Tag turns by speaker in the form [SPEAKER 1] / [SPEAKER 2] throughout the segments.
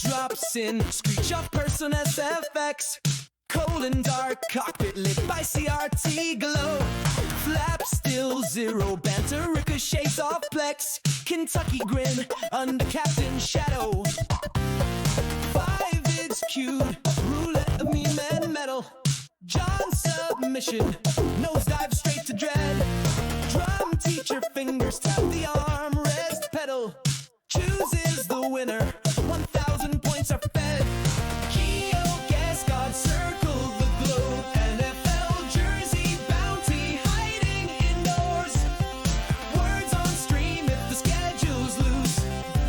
[SPEAKER 1] drops in, screech off person SFX. Cold and dark, cockpit lit by CRT glow. Flap still zero, banter ricochets off Plex. Kentucky grin under Captain Shadow. 5 it's cued, roulette of meme and metal. John submission, nosedive straight to dread. Drum teacher fingers tap the armrest pedal. Chooses the winner, 1,000 points are fed. Keo guess God circle the globe. NFL jersey bounty hiding indoors. Words on stream if the schedule's loose.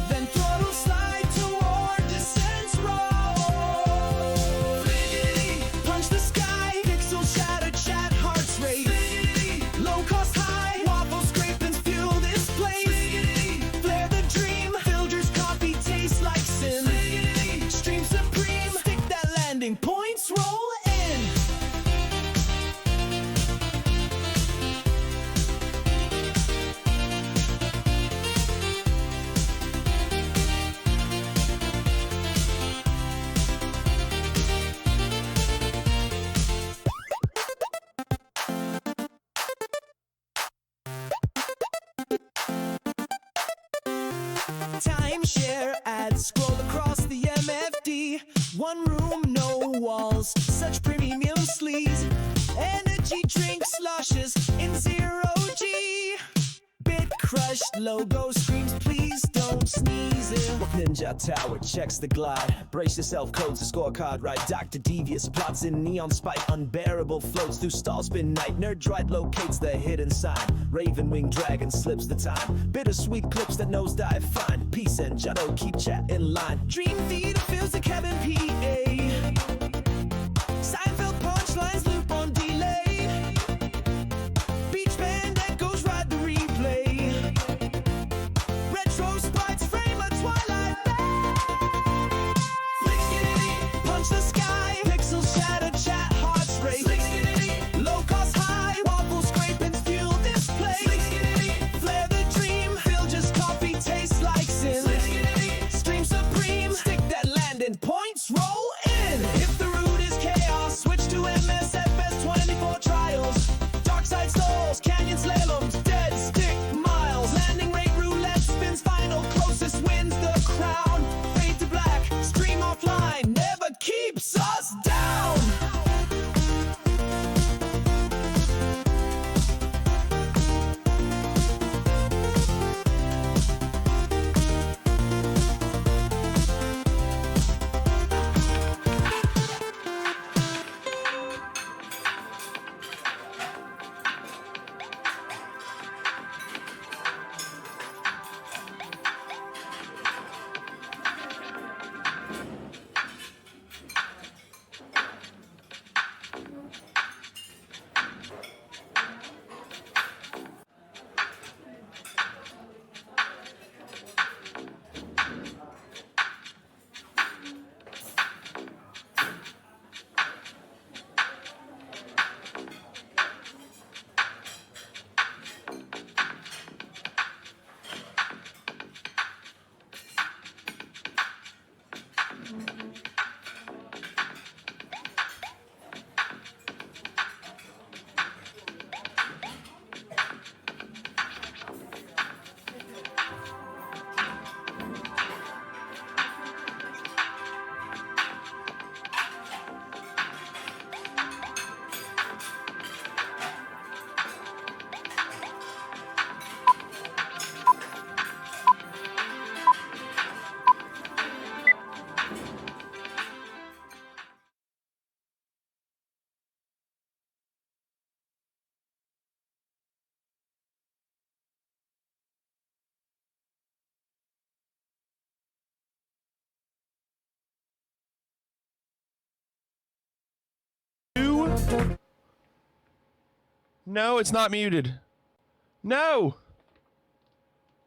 [SPEAKER 1] Then throttle slide toward descent's roll. Fliggity, punch the sky, pixel shatter chat hearts rate. Fliggity, low cost high, waffle scrapings fuel this place. Fliggity, flare the dream, Filger's coffee tastes like sin. Fliggity, stream supreme, stick that landing, points roll in. Timeshare ads scroll across the MFD. One room, no walls, such premium sleaze. Energy drink sloshes in 0G. Bit crushed logo screams, please don't sneeze it.
[SPEAKER 2] Ninja Tower checks the glide. Brace yourself, codes the scorecard right. Dr. Devious plots in neon spike. Unbearable floats through stall spin night. Nerdrite locates the hidden sign. Raven winged dragon slips the time. Bittersweet clips that nosedive find. Peace and Jado keep chat in line.
[SPEAKER 1] Dream theater fills the cabin PA. Seinfeld punchlines loop on delay. Beach band echoes ride the replay. Retro sprites frame a twilight bay. Flickity, punch the sky, pixel shatter chat hearts race. Flickity, low cost high, waffle scrapings fuel display. Flickity, flare the dream, Filger's coffee tastes like sin. Flickity, stream supreme, stick that landing, points roll in. If the route is chaos, switch to MSFS 24 trials. Dark side stalls, canyon slaloms, dead stick miles. Landing rate roulette spins final, closest wins the crown. Fade to black, stream offline, never keeps us down.
[SPEAKER 3] No, it's not muted. No!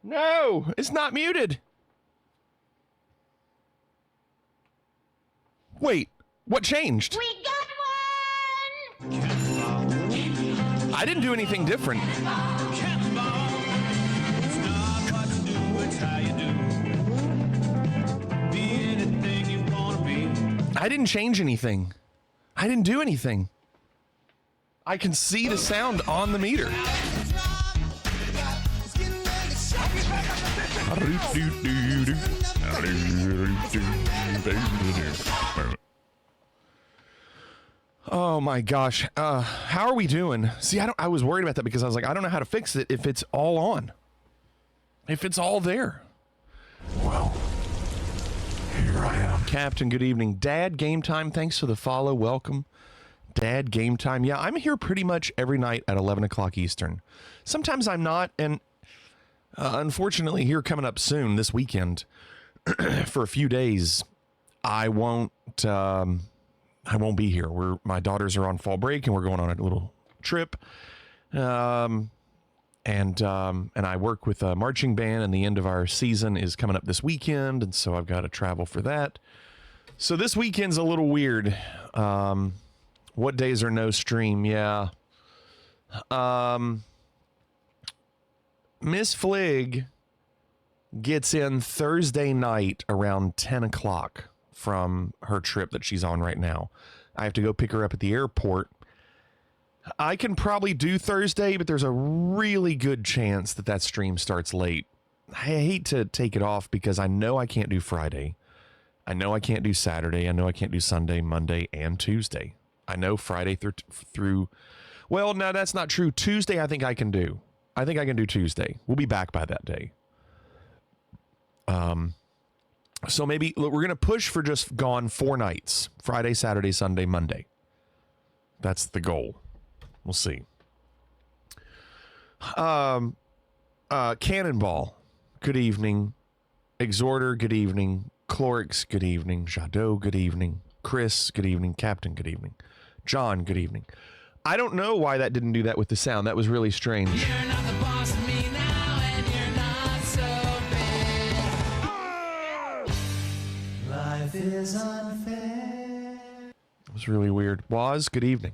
[SPEAKER 3] No, it's not muted. Wait, what changed?
[SPEAKER 4] We got one!
[SPEAKER 3] I didn't do anything different.
[SPEAKER 5] It's not what you do, it's how you do. Be anything
[SPEAKER 3] I didn't change anything. I didn't do anything. I can see the sound on the meter. Oh my gosh. How are we doing? See, I was worried about that because I was like, I don't know how to fix it if it's all on. If it's all there. Well, here I am. Captain, good evening. Dad, game time. Thanks for the follow. Welcome. Dad, game time. Yeah, I'm here pretty much every night at 11 o'clock Eastern. Sometimes I'm not, and unfortunately, here coming up soon this weekend, for a few days, I won't be here. My daughters are on fall break, and we're going on a little trip. And I work with a marching band, and the end of our season is coming up this weekend, and so I've got to travel for that. So this weekend's a little weird. What days are no stream? Yeah. Miss Flig gets in Thursday night around 10 o'clock from her trip that she's on right now. I have to go pick her up at the airport. I can probably do Thursday, but there's a really good chance that stream starts late. I hate to take it off because I know I can't do Friday. I know I can't do Saturday. I know I can't do Sunday, Monday, and Tuesday. I know Friday through. Well, no, that's not true. Tuesday, I think I can do. I think I can do Tuesday. We'll be back by that day. So maybe we're going to push for just gone 4 nights. Friday, Saturday, Sunday, Monday. That's the goal. We'll see. Cannonball, good evening. Exhorter, good evening. Clorix, good evening. Jadot, good evening. Chris, good evening. Captain, good evening. John, good evening. I don't know why that didn't do that with the sound. That was really strange.
[SPEAKER 1] You're not the boss of me now, and you're not so bad. Life is unfair.
[SPEAKER 3] It was really weird. Waz, good evening.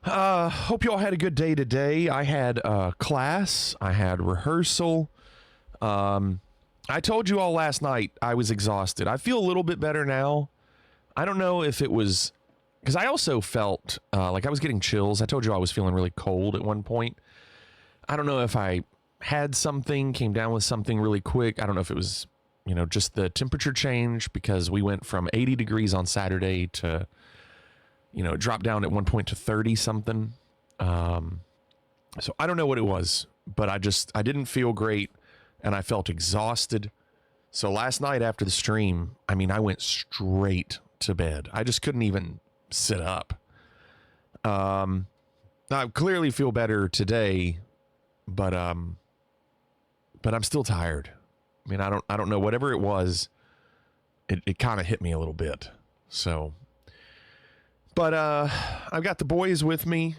[SPEAKER 3] Hope you all had a good day today. I had class. I had rehearsal. I told you all last night I was exhausted. I feel a little bit better now. I don't know if it was because I also felt like I was getting chills. I told you I was feeling really cold at one point. I don't know if I had something, came down with something really quick. I don't know if it was, just the temperature change because we went from 80 degrees on Saturday to, it dropped down at one point to 30 something. So I don't know what it was, but I didn't feel great and I felt exhausted. So last night after the stream, I went straight to bed. I just couldn't even sit up. I clearly feel better today, but I'm still tired. I don't know, whatever it was, it kind of hit me a little bit. So, but I've got the boys with me.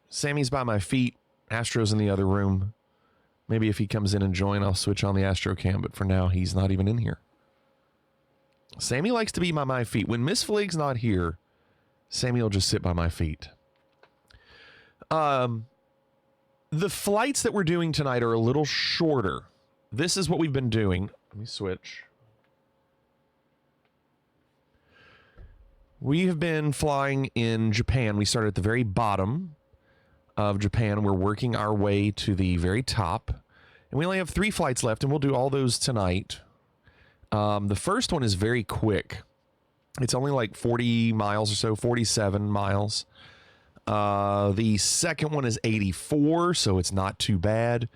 [SPEAKER 3] Sammy's by my feet. Astro's in the other room. Maybe if he comes in and join, I'll switch on the Astro cam, but for now, he's not even in here. Sammy likes to be by my feet. When Miss Flig's not here, Sammy will just sit by my feet. The flights that we're doing tonight are a little shorter. This is what we've been doing. Let me switch. We have been flying in Japan. We started at the very bottom of Japan. We're working our way to the very top. And we only have 3 flights left, and we'll do all those tonight. The first one is very quick. It's only like 40 miles or so, 47 miles. The second one is 84, so it's not too bad.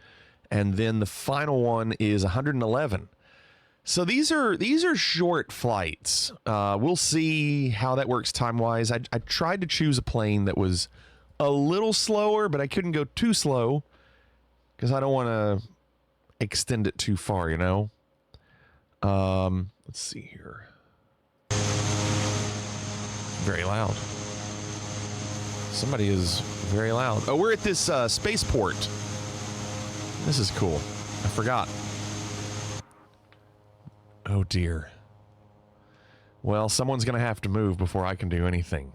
[SPEAKER 3] And then the final one is 111. So these are short flights. We'll see how that works time-wise. I tried to choose a plane that was a little slower, but I couldn't go too slow because I don't want to extend it too far, Let's see here. Very loud. Somebody is very loud. Oh, we're at this spaceport. This is cool. I forgot. Oh, dear. Well, someone's going to have to move before I can do anything.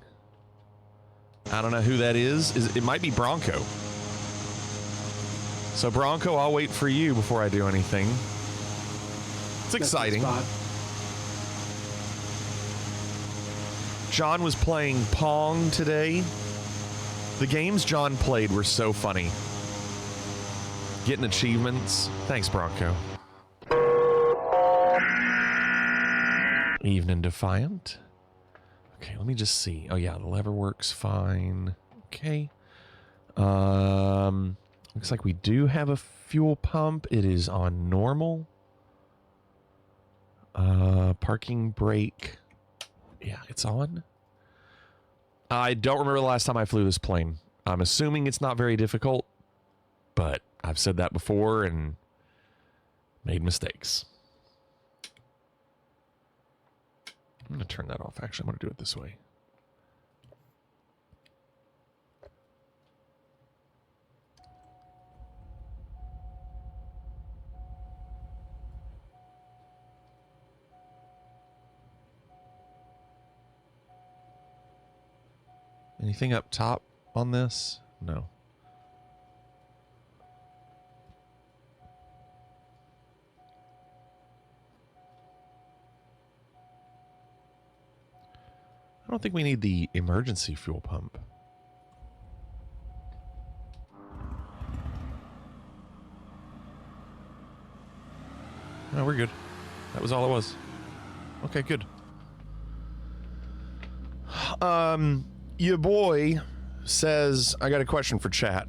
[SPEAKER 3] I don't know who that is. It might be Bronco. So, Bronco, I'll wait for you before I do anything. It's exciting. John was playing Pong today. The games John played were so funny. Getting achievements. Thanks, Bronco. Evening Defiant. Okay, let me just see. Oh yeah, the lever works fine. Okay. Looks like we do have a fuel pump. It is on normal. Parking brake. Yeah, it's on. I don't remember the last time I flew this plane. I'm assuming it's not very difficult, but I've said that before and made mistakes. I'm going to turn that off. Actually, I'm going to do it this way. Anything up top on this? No. I don't think we need the emergency fuel pump. No, we're good. That was all it was. Okay, good. Your boy says, I got a question for chat.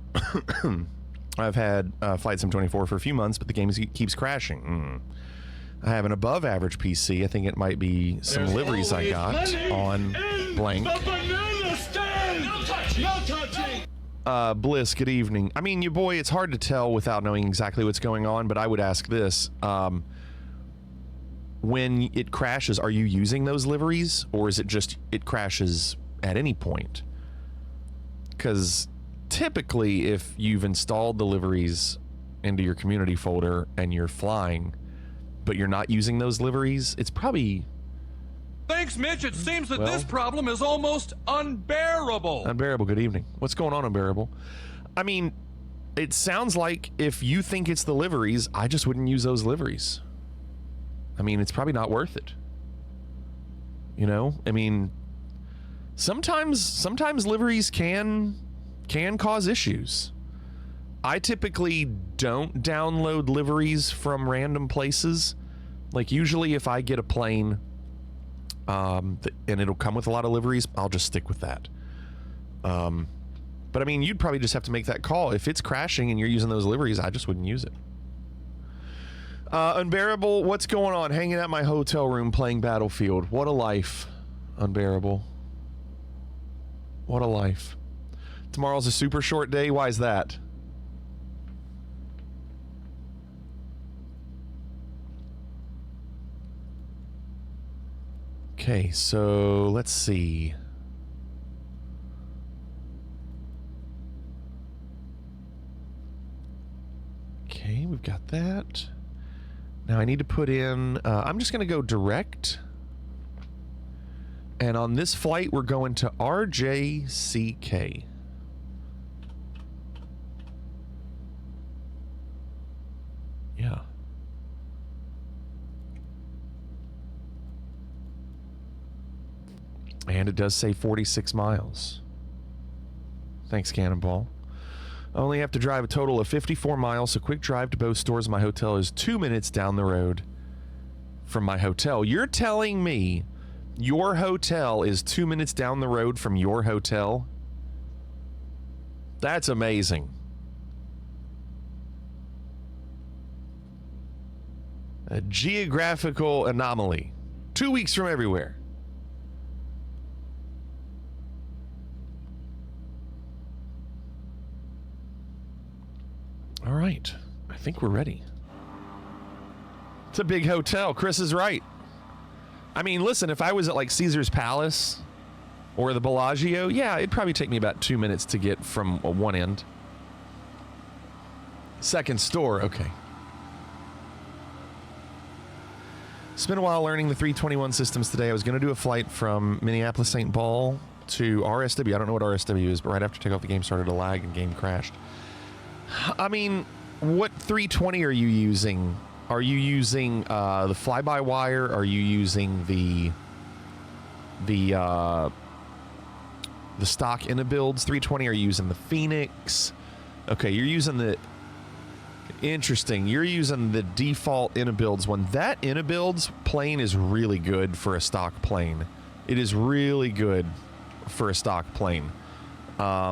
[SPEAKER 3] I've had Flight Sim 24 for a few months, but the game keeps crashing. I have an above average PC. I think it might be some liveries I got on blank. Bliss, good evening. I mean, your boy, it's hard to tell without knowing exactly what's going on, but I would ask this. When it crashes, are you using those liveries, or is it just it crashes at any point? Because typically, if you've installed the liveries into your community folder and you're flying, but you're not using those liveries, it's probably...
[SPEAKER 5] Thanks, Mitch. It seems that this problem is almost unbearable.
[SPEAKER 3] Unbearable, good evening. What's going on, Unbearable? I mean, it sounds like if you think it's the liveries, I just wouldn't use those liveries. I mean, it's probably not worth it. You know? I mean, sometimes liveries can cause issues. I typically don't download liveries from random places. Like, usually if I get a plane and it'll come with a lot of liveries, I'll just stick with that. But I mean, you'd probably just have to make that call. If it's crashing and you're using those liveries, I just wouldn't use it. Unbearable, what's going on? Hanging out my hotel room playing Battlefield. What a life, Unbearable. What a life. Tomorrow's a super short day. Why is that? Okay, so let's see. Okay, we've got that. Now I need to put in, I'm just going to go direct. And on this flight, we're going to RJCK. Yeah. And it does say 46 miles. Thanks, Cannonball. I only have to drive a total of 54 miles, so quick drive to both stores. My hotel is 2 minutes down the road from my hotel. You're telling me your hotel is 2 minutes down the road from your hotel? That's amazing. A geographical anomaly. 2 weeks from everywhere. All right, I think we're ready. It's a big hotel. Chris is right. I mean, listen, if I was at like Caesar's Palace or the Bellagio, yeah, it'd probably take me about 2 minutes to get from one end. Second store, okay. Spent a while learning the 321 systems today. I was going to do a flight from Minneapolis St. Paul to RSW. I don't know what RSW is, but right after takeoff, the game started to lag and game crashed. I mean, what 320 are you using? Are you using the fly-by-wire? Are you using the the stock Inabuilds 320? Are you using the Phoenix? Okay, you're using the... Interesting. You're using the default Inabuilds one. That Inabuilds plane is really good for a stock plane. It is really good for a stock plane. I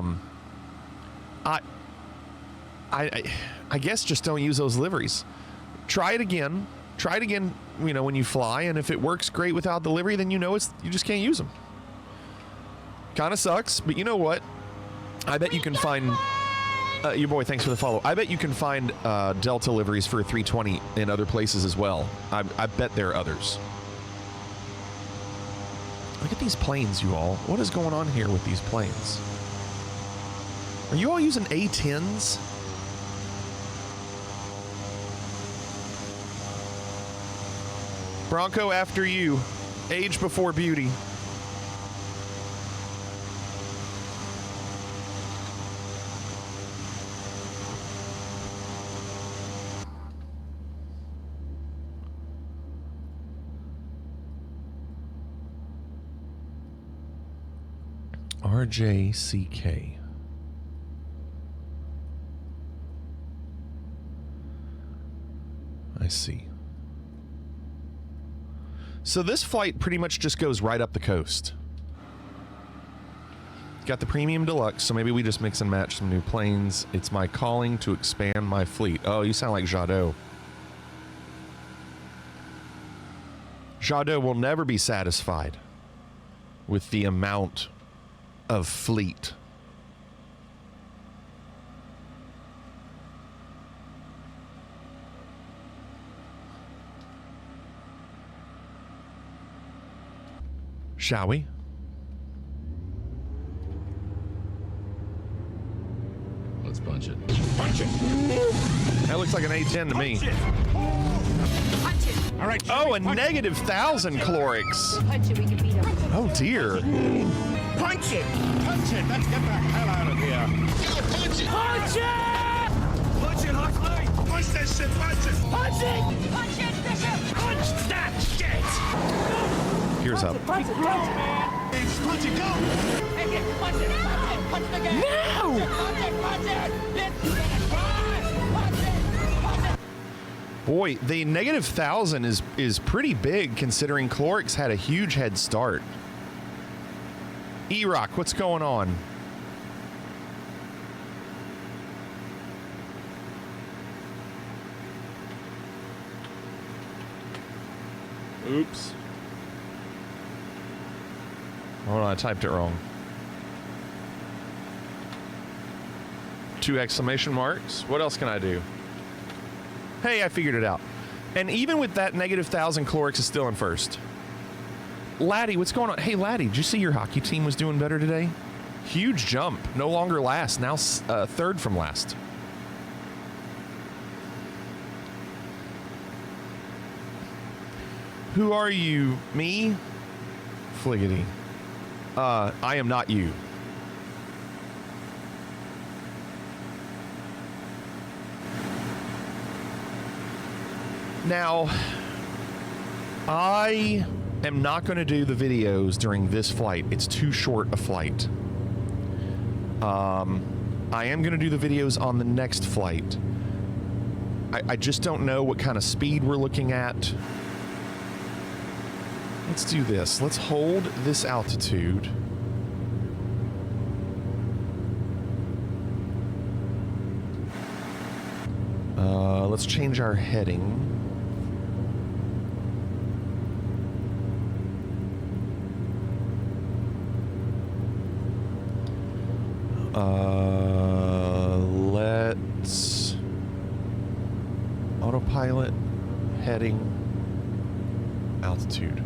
[SPEAKER 3] guess just don't use those liveries. Try it again. Try it again, you know, when you fly, and if it works great without the livery, then you know you just can't use them. Kind of sucks, but you know what? I bet you can find... your boy, thanks for the follow. I bet you can find Delta liveries for a 320 in other places as well. I bet there are others. Look at these planes, you all. What is going on here with these planes? Are you all using A10s? Bronco, after you. Age before beauty. RJCK. I see. So this flight pretty much just goes right up the coast. Got the premium deluxe, so maybe we just mix and match some new planes. It's my calling to expand my fleet. Oh, you sound like Jadot. Jadot will never be satisfied with the amount of fleet. Shall we?
[SPEAKER 5] Let's punch it.
[SPEAKER 6] Punch it!
[SPEAKER 3] That looks like an A10 to me.
[SPEAKER 6] Punch it! All right.
[SPEAKER 3] Oh, a negative 1,000 calorics.
[SPEAKER 4] Punch it, we can beat him.
[SPEAKER 3] Oh dear.
[SPEAKER 6] Punch it! Punch it! Let's get the hell out of here! Punch it! Punch it! Punch it, Huxley! Punch that shit! Punch it! Punch it!
[SPEAKER 4] Punch it, Bishop!
[SPEAKER 6] Punch that shit!
[SPEAKER 3] Here's up.
[SPEAKER 6] Punch it, go! Punch it, go!
[SPEAKER 4] Hey, punch it! Punch it again!
[SPEAKER 6] No!
[SPEAKER 4] Punch it! Punch it! Let's get it! Punch it! Punch it!
[SPEAKER 3] Boy, the negative 1,000 is pretty big considering calorics had a huge head start. E-Rock, what's going on? Oops. Hold on, I typed it wrong. 2 exclamation marks. What else can I do? Hey, I figured it out. And even with that negative 1,000, calorics is still in first. Laddie, what's going on? Hey, Laddie, did you see your hockey team was doing better today? Huge jump. No longer last. Now third from last. Who are you? Me? Fliggity. I am not you. Now, I am not going to do the videos during this flight. It's too short a flight. I am going to do the videos on the next flight. I just don't know what kind of speed we're looking at. Let's do this. Let's hold this altitude. Let's change our heading. Let's autopilot, heading, altitude.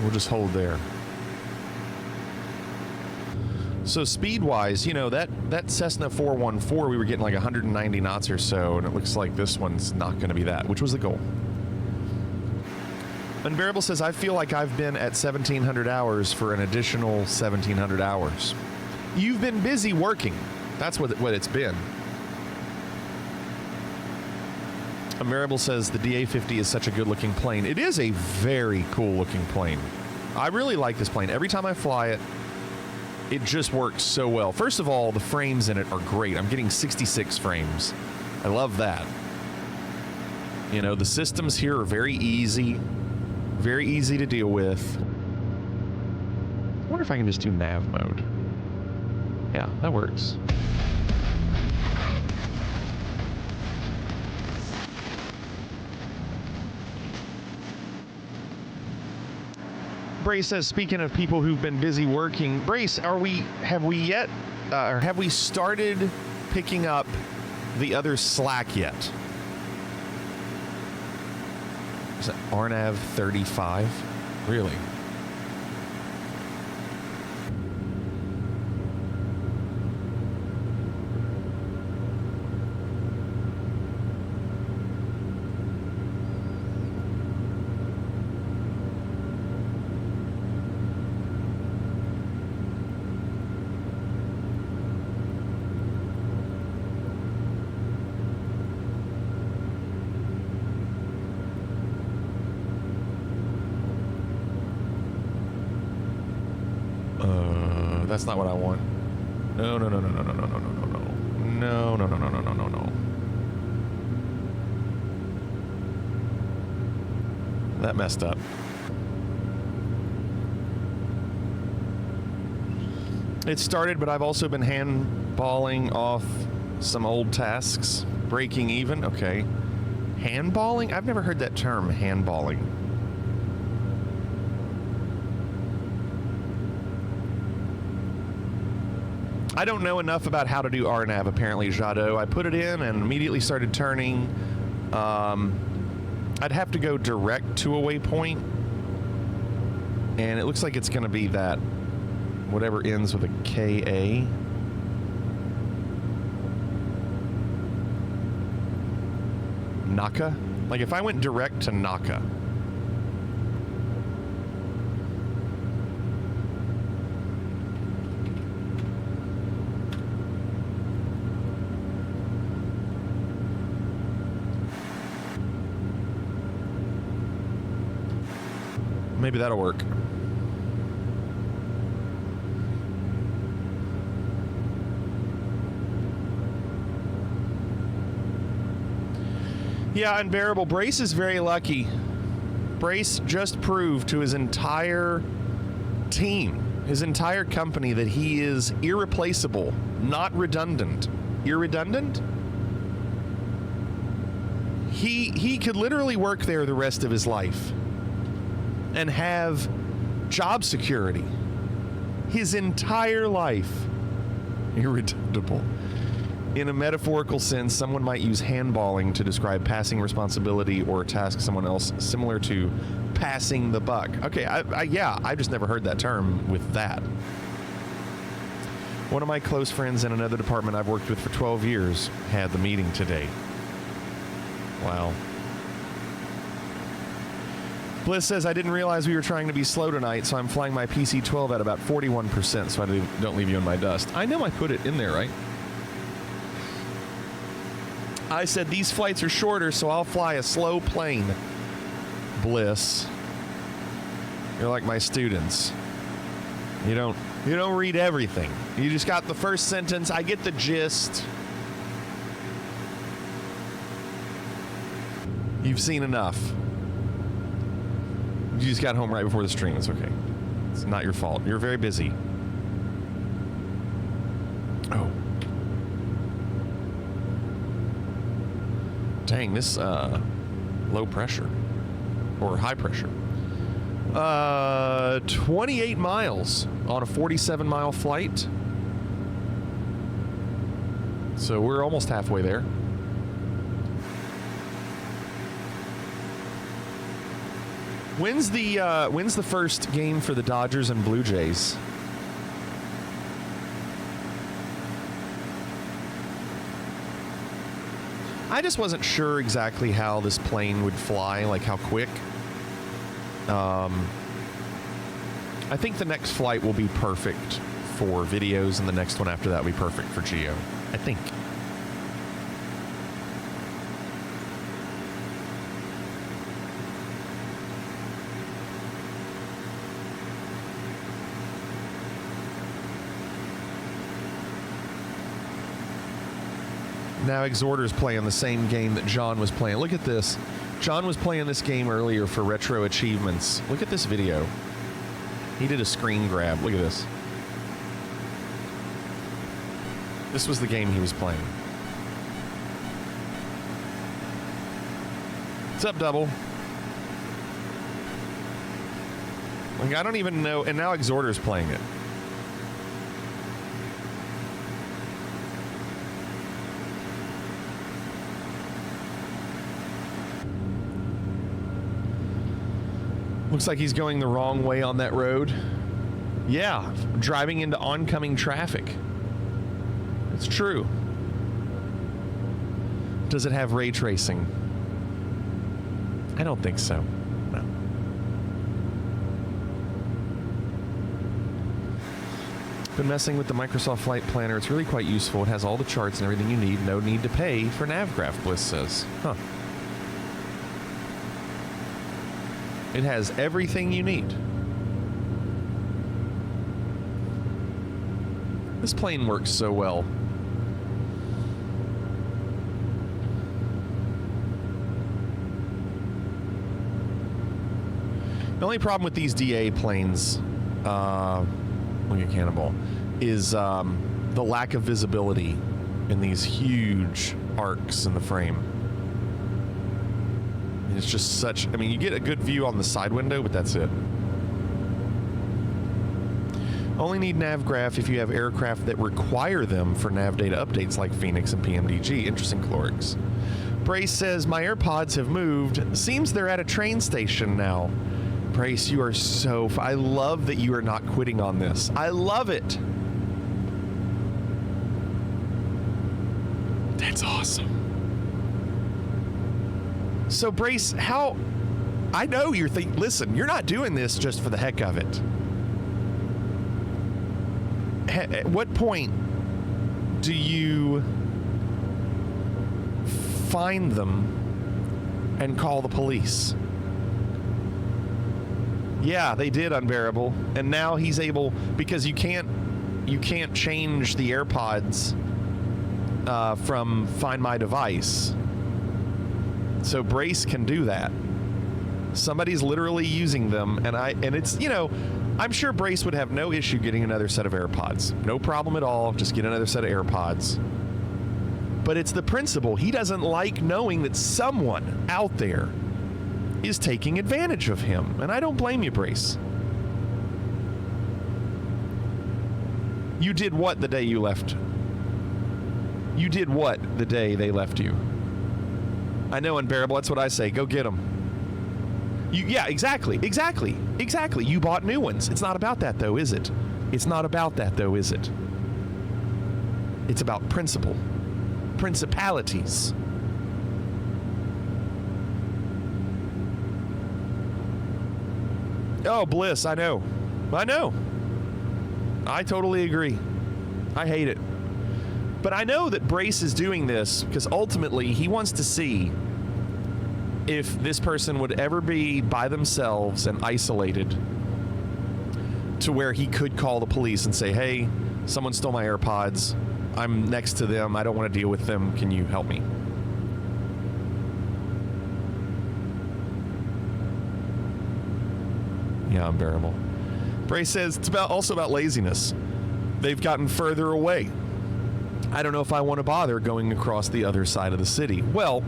[SPEAKER 3] We'll just hold there. So speed-wise, you know, that Cessna 414, we were getting like 190 knots or so, and it looks like this one's not going to be that, which was the goal. Unbearable says, I feel like I've been at 1,700 hours for an additional 1,700 hours. You've been busy working. That's what it's been. Marable says the DA50 is such a good-looking plane. It is a very cool-looking plane. I really like this plane. Every time I fly it, it just works so well. First of all, the frames in it are great. I'm getting 66 frames. I love that. You know, the systems here are very easy to deal with. I wonder if I can just do nav mode. Yeah, that works. Brace says, speaking of people who've been busy working, Brace, have we started picking up the other slack yet? Is that RNAV 35? Really? That's not what I want. No. That messed up. It started, but I've also been handballing off some old tasks. Breaking even? Okay. Handballing? I've never heard that term, handballing. I don't know enough about how to do RNAV, apparently, Jadot. I put it in and immediately started turning. I'd have to go direct to a waypoint. And it looks like it's going to be that whatever ends with a KA. Naka? Like if I went direct to Naka. Maybe that'll work. Yeah, unbearable. Brace is very lucky. Brace just proved to his entire team, his entire company, that he is irreplaceable, not redundant. Irredundant? He could literally work there the rest of his life and have job security his entire life. Irreducible. In a metaphorical sense, someone might use handballing to describe passing responsibility or task someone else, similar to passing the buck. Okay, I've just never heard that term with that. One of my close friends in another department I've worked with for 12 years had the meeting today. Wow. Bliss says, I didn't realize we were trying to be slow tonight, so I'm flying my PC-12 at about 41% so I don't leave you in my dust. I know I put it in there, right? I said these flights are shorter, so I'll fly a slow plane. Bliss. You're like my students. You don't read everything. You just got the first sentence. I get the gist. You've seen enough. You just got home right before the stream. It's okay. It's not your fault. You're very busy. Oh. Dang, this low pressure or high pressure. 28 miles on a 47-mile flight. So we're almost halfway there. When's the first game for the Dodgers and Blue Jays? I just wasn't sure exactly how this plane would fly, like how quick. I think the next flight will be perfect for videos, and the next one after that will be perfect for Geo. I think. Now Exhorter's playing the same game that John was playing. Look at this. John was playing this game earlier for retro achievements. Look at this video. He did a screen grab. Look at this. This was the game he was playing. What's up, Double? Like, I don't even know. And now Exhorter's playing it. Looks like he's going the wrong way on that road. Yeah, driving into oncoming traffic. It's true. Does it have ray tracing? I don't think so. No. Been messing with the Microsoft Flight Planner. It's really quite useful. It has all the charts and everything you need. No need to pay for NavGraph, Bliss says. Huh. It has everything you need. This plane works so well. The only problem with these DA planes, look at Cannonball, is the lack of visibility in these huge arcs in the frame. It's just such, I mean, you get a good view on the side window, but that's it. Only need NavGraph if you have aircraft that require them for nav data updates like Phoenix and PMDG. Interesting, Clorix. Brace says, my AirPods have moved. Seems they're at a train station now. Brace, you are so... I love that you are not quitting on this. I love it. That's awesome. So, Brace, how... I know you're thinking... Listen, you're not doing this just for the heck of it. At what point do you find them and call the police? Yeah, they did Unbearable, and now he's able, because you can't change the AirPods from Find My Device. So Brace can do that. Somebody's literally using them, and it's, you know, I'm sure Brace would have no issue getting another set of AirPods. No problem at all. Just get another set of AirPods. But it's the principle. He doesn't like knowing that someone out there is taking advantage of him. And I don't blame you, Brace. You did what the day you left? You did what the day they left you? I know, Unbearable. That's what I say. Go get them. Yeah, exactly. You bought new ones. It's not about that, though, is it? It's not about that, though, is it? It's about principle. Principalities. Oh, Bliss, I know. I totally agree. I hate it. But I know that Brace is doing this because ultimately he wants to see if this person would ever be by themselves and isolated to where he could call the police and say, hey, someone stole my AirPods. I'm next to them. I don't want to deal with them. Can you help me? Yeah, Unbearable. Bray says it's also about laziness. They've gotten further away. I don't know if I want to bother going across the other side of the city. Well,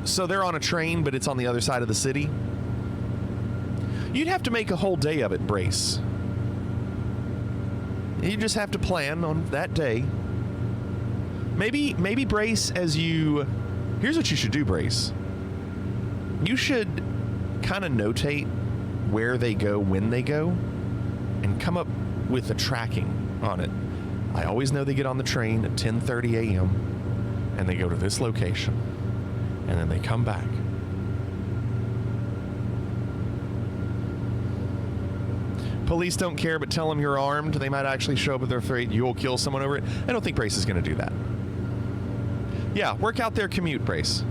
[SPEAKER 3] so they're on a train, but it's on the other side of the city. You'd have to make a whole day of it, Brace. You just have to plan on that day. Maybe Brace, here's what you should do, Brace. You should kind of notate where they go, when they go, and come up with a tracking on it. I always know they get on the train at 10:30 a.m. and they go to this location. And then they come back. Police don't care, but tell them you're armed. They might actually show up if they're afraid you'll kill someone over it. I don't think Brace is going to do that. Yeah, work out their commute, Brace.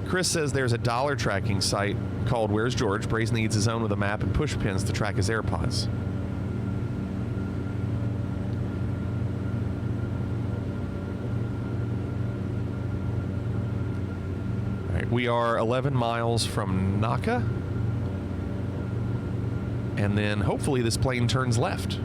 [SPEAKER 3] Chris says there's a dollar tracking site called Where's George? Brace needs his own with a map and push pins to track his AirPods. We are 11 miles from Naka. And then hopefully this plane turns left.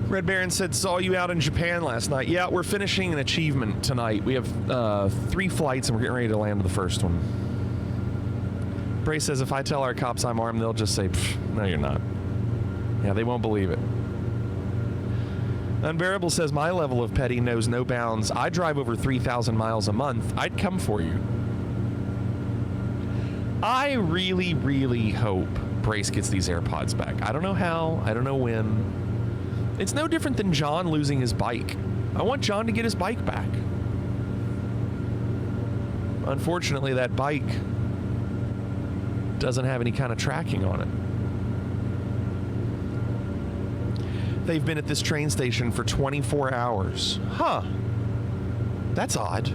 [SPEAKER 3] Red Baron said, saw you out in Japan last night. Yeah, we're finishing an achievement tonight. We have 3 flights and we're getting ready to land the first one. Bray says, if I tell our cops I'm armed, they'll just say, no, you're not. Yeah, they won't believe it. Unbearable says, my level of petty knows no bounds. I drive over 3,000 miles a month. I'd come for you. I really, really hope Brace gets these AirPods back. I don't know how. I don't know when. It's no different than John losing his bike. I want John to get his bike back. Unfortunately, that bike doesn't have any kind of tracking on it. They've been at this train station for 24 hours. Huh. That's odd.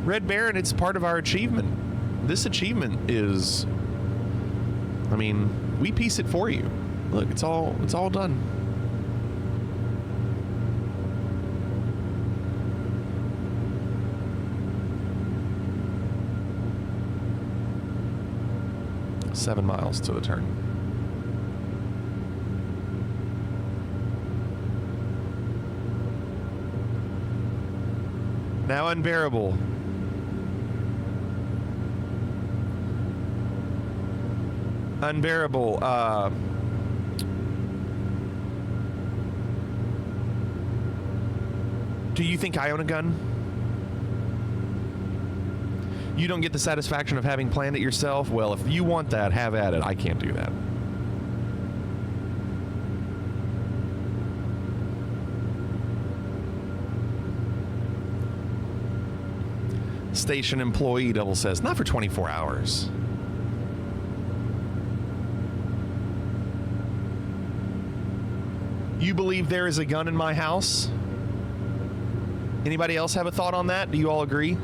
[SPEAKER 3] Red Baron, it's part of our achievement. This achievement is... I mean, we piece it for you. Look, it's all done. Seven miles to the turn. Now unbearable. Unbearable. Do you think I own a gun? You don't get the satisfaction of having planned it yourself? Well, if you want that, have at it. I can't do that. Station employee double says, not for 24 hours. You believe there is a gun in my house? Anybody else have a thought on that? Do you all agree?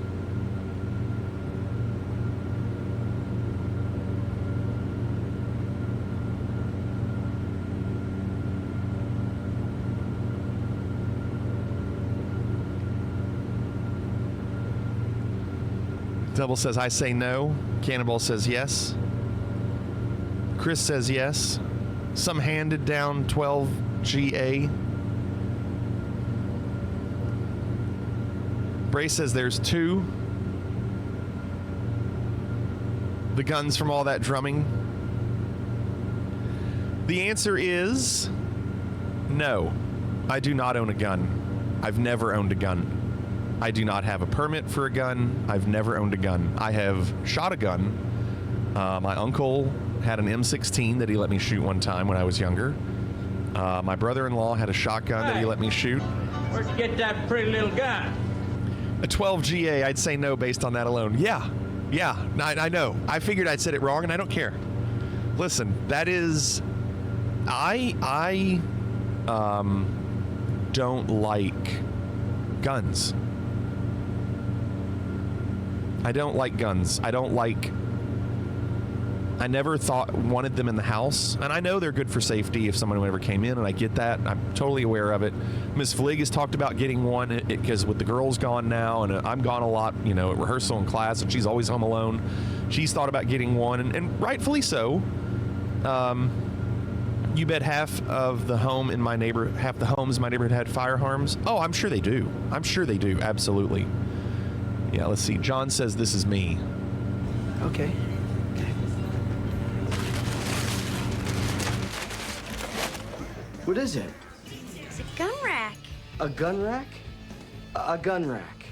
[SPEAKER 3] Double says, I say no. Cannonball says yes. Chris says yes. Some handed down 12 GA. Bray says there's 2. The guns from all that drumming. The answer is no. I do not own a gun. I've never owned a gun. I do not have a permit for a gun. I've never owned a gun. I have shot a gun. My uncle had an M16 that he let me shoot one time when I was younger. My brother-in-law had a shotgun that he let me shoot.
[SPEAKER 4] Where'd you get that pretty little gun?
[SPEAKER 3] A 12 GA, I'd say no based on that alone. Yeah, I know. I figured I'd said it wrong, and I don't care. Listen, that is... I don't like guns. I don't like guns. I never wanted them in the house, and I know they're good for safety if someone ever came in, and I get that. I'm totally aware of it. Ms. Flig has talked about getting one because with the girls gone now, and I'm gone a lot, you know, at rehearsal and class, and she's always home alone. She's thought about getting one, and rightfully so. You bet half the homes in my neighborhood had firearms. Oh, I'm sure they do. I'm sure they do. Absolutely. Yeah, let's see. John says this is me.
[SPEAKER 7] Okay. What is it?
[SPEAKER 8] It's a gun rack.
[SPEAKER 7] A gun rack? A gun rack.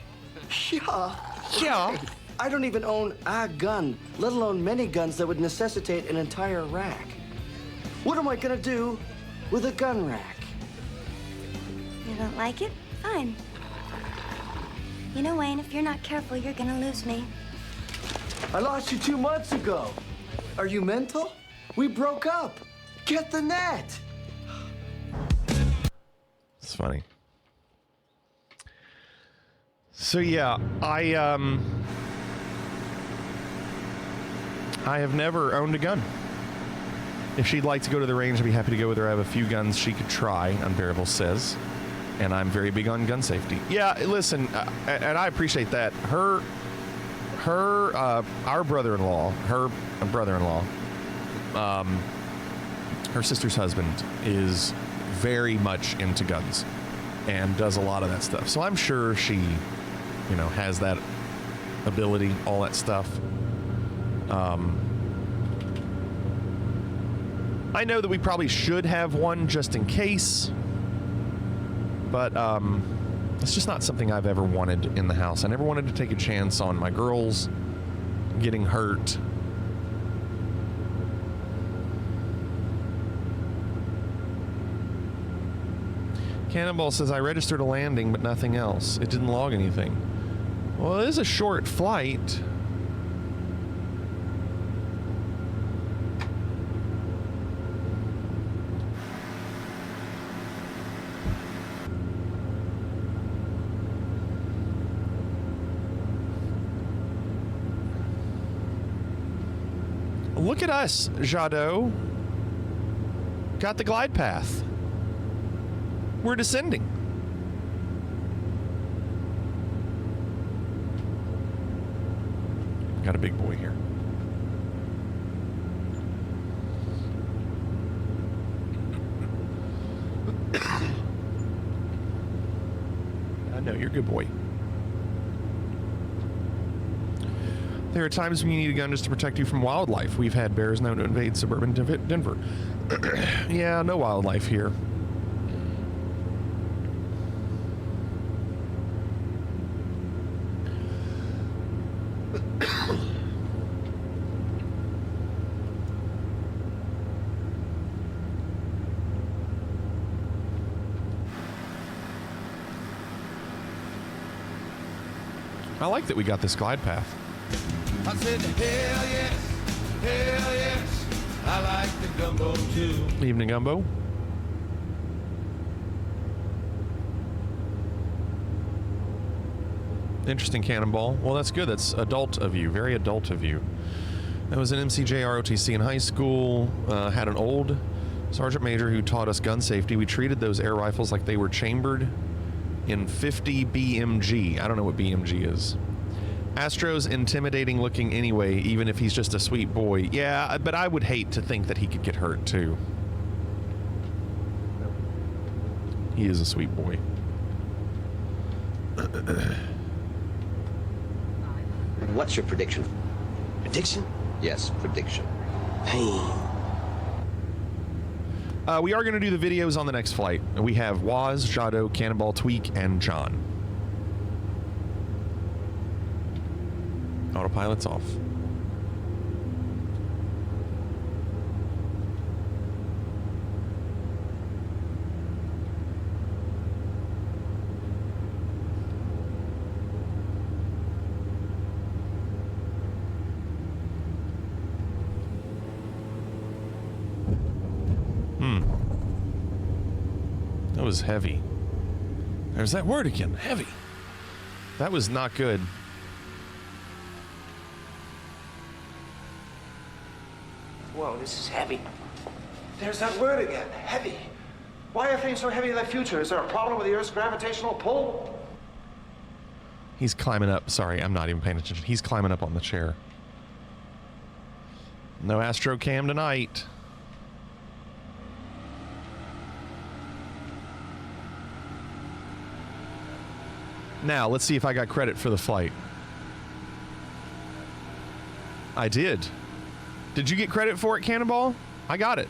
[SPEAKER 7] Yeah. I don't even own a gun, let alone many guns that would necessitate an entire rack. What am I gonna do with a gun rack?
[SPEAKER 8] You don't like it? Fine. You know, Wayne, if you're not careful, you're gonna lose me.
[SPEAKER 7] I lost you 2 months ago. Are you mental? We broke up. Get the net.
[SPEAKER 3] It's funny. So yeah, I have never owned a gun. If she'd like to go to the range, I'd be happy to go with her. I have a few guns she could try, Unbearable says. And I'm very big on gun safety. Yeah, listen, and I appreciate that. Our brother-in-law, her sister's husband is very much into guns and does a lot of that stuff. So I'm sure she, has that ability, all that stuff. I know that we probably should have one just in case, but it's just not something I've ever wanted in the house. I never wanted to take a chance on my girls getting hurt. Cannonball says, I registered a landing, but nothing else. It didn't log anything. Well, it is a short flight. Look at us, Jadot. Got the glide path. We're descending. Got a big boy here. I know, you're a good boy. There are times when you need a gun just to protect you from wildlife. We've had bears known to invade suburban Denver. Yeah, no wildlife here. I like that we got this glide path.
[SPEAKER 6] I said, hell yes, I like the gumbo too.
[SPEAKER 3] Evening, Gumbo. Interesting, Cannonball. Well, that's good. That's adult of you. Very adult of you. I was an MCJ ROTC in high school. Had an old sergeant major who taught us gun safety. We treated those air rifles like they were chambered in 50 BMG. I don't know what BMG is. Astro's intimidating looking anyway, even if he's just a sweet boy. Yeah, but I would hate to think that he could get hurt too. He is a sweet boy.
[SPEAKER 9] What's your prediction?
[SPEAKER 7] Prediction?
[SPEAKER 9] Yes, prediction.
[SPEAKER 7] Pain.
[SPEAKER 3] We are going to do the videos on the next flight. We have Waz, Jado, Cannonball, Tweak, and John. Autopilot's off. That was heavy. There's that word again, heavy. That was not good.
[SPEAKER 7] Whoa, this is heavy. There's that word again, heavy. Why are things so heavy in the future? Is there a problem with the Earth's gravitational pull?
[SPEAKER 3] He's climbing up. Sorry, I'm not even paying attention. He's climbing up on the chair. No Astro Cam tonight. Now, let's see if I got credit for the flight. I did. Did you get credit for it, Cannonball? I got it.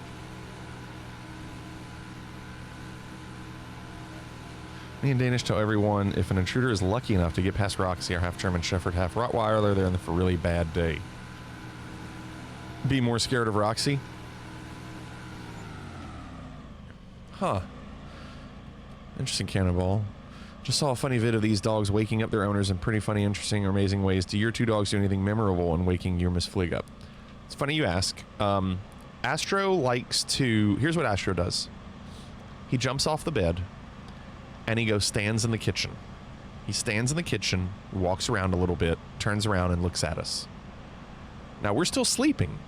[SPEAKER 3] Me and Danish tell everyone if an intruder is lucky enough to get past Roxy, our half German Shepherd, half Rottweiler, they're in for a really bad day. Be more scared of Roxy? Huh. Interesting, Cannonball. Just saw a funny vid of these dogs waking up their owners in pretty funny, interesting, or amazing ways. Do your two dogs do anything memorable in waking your Miss Flig up? It's funny you ask. Astro likes to... Here's what Astro does. He jumps off the bed, and he stands in the kitchen. He stands in the kitchen, walks around a little bit, turns around, and looks at us. Now, we're still sleeping,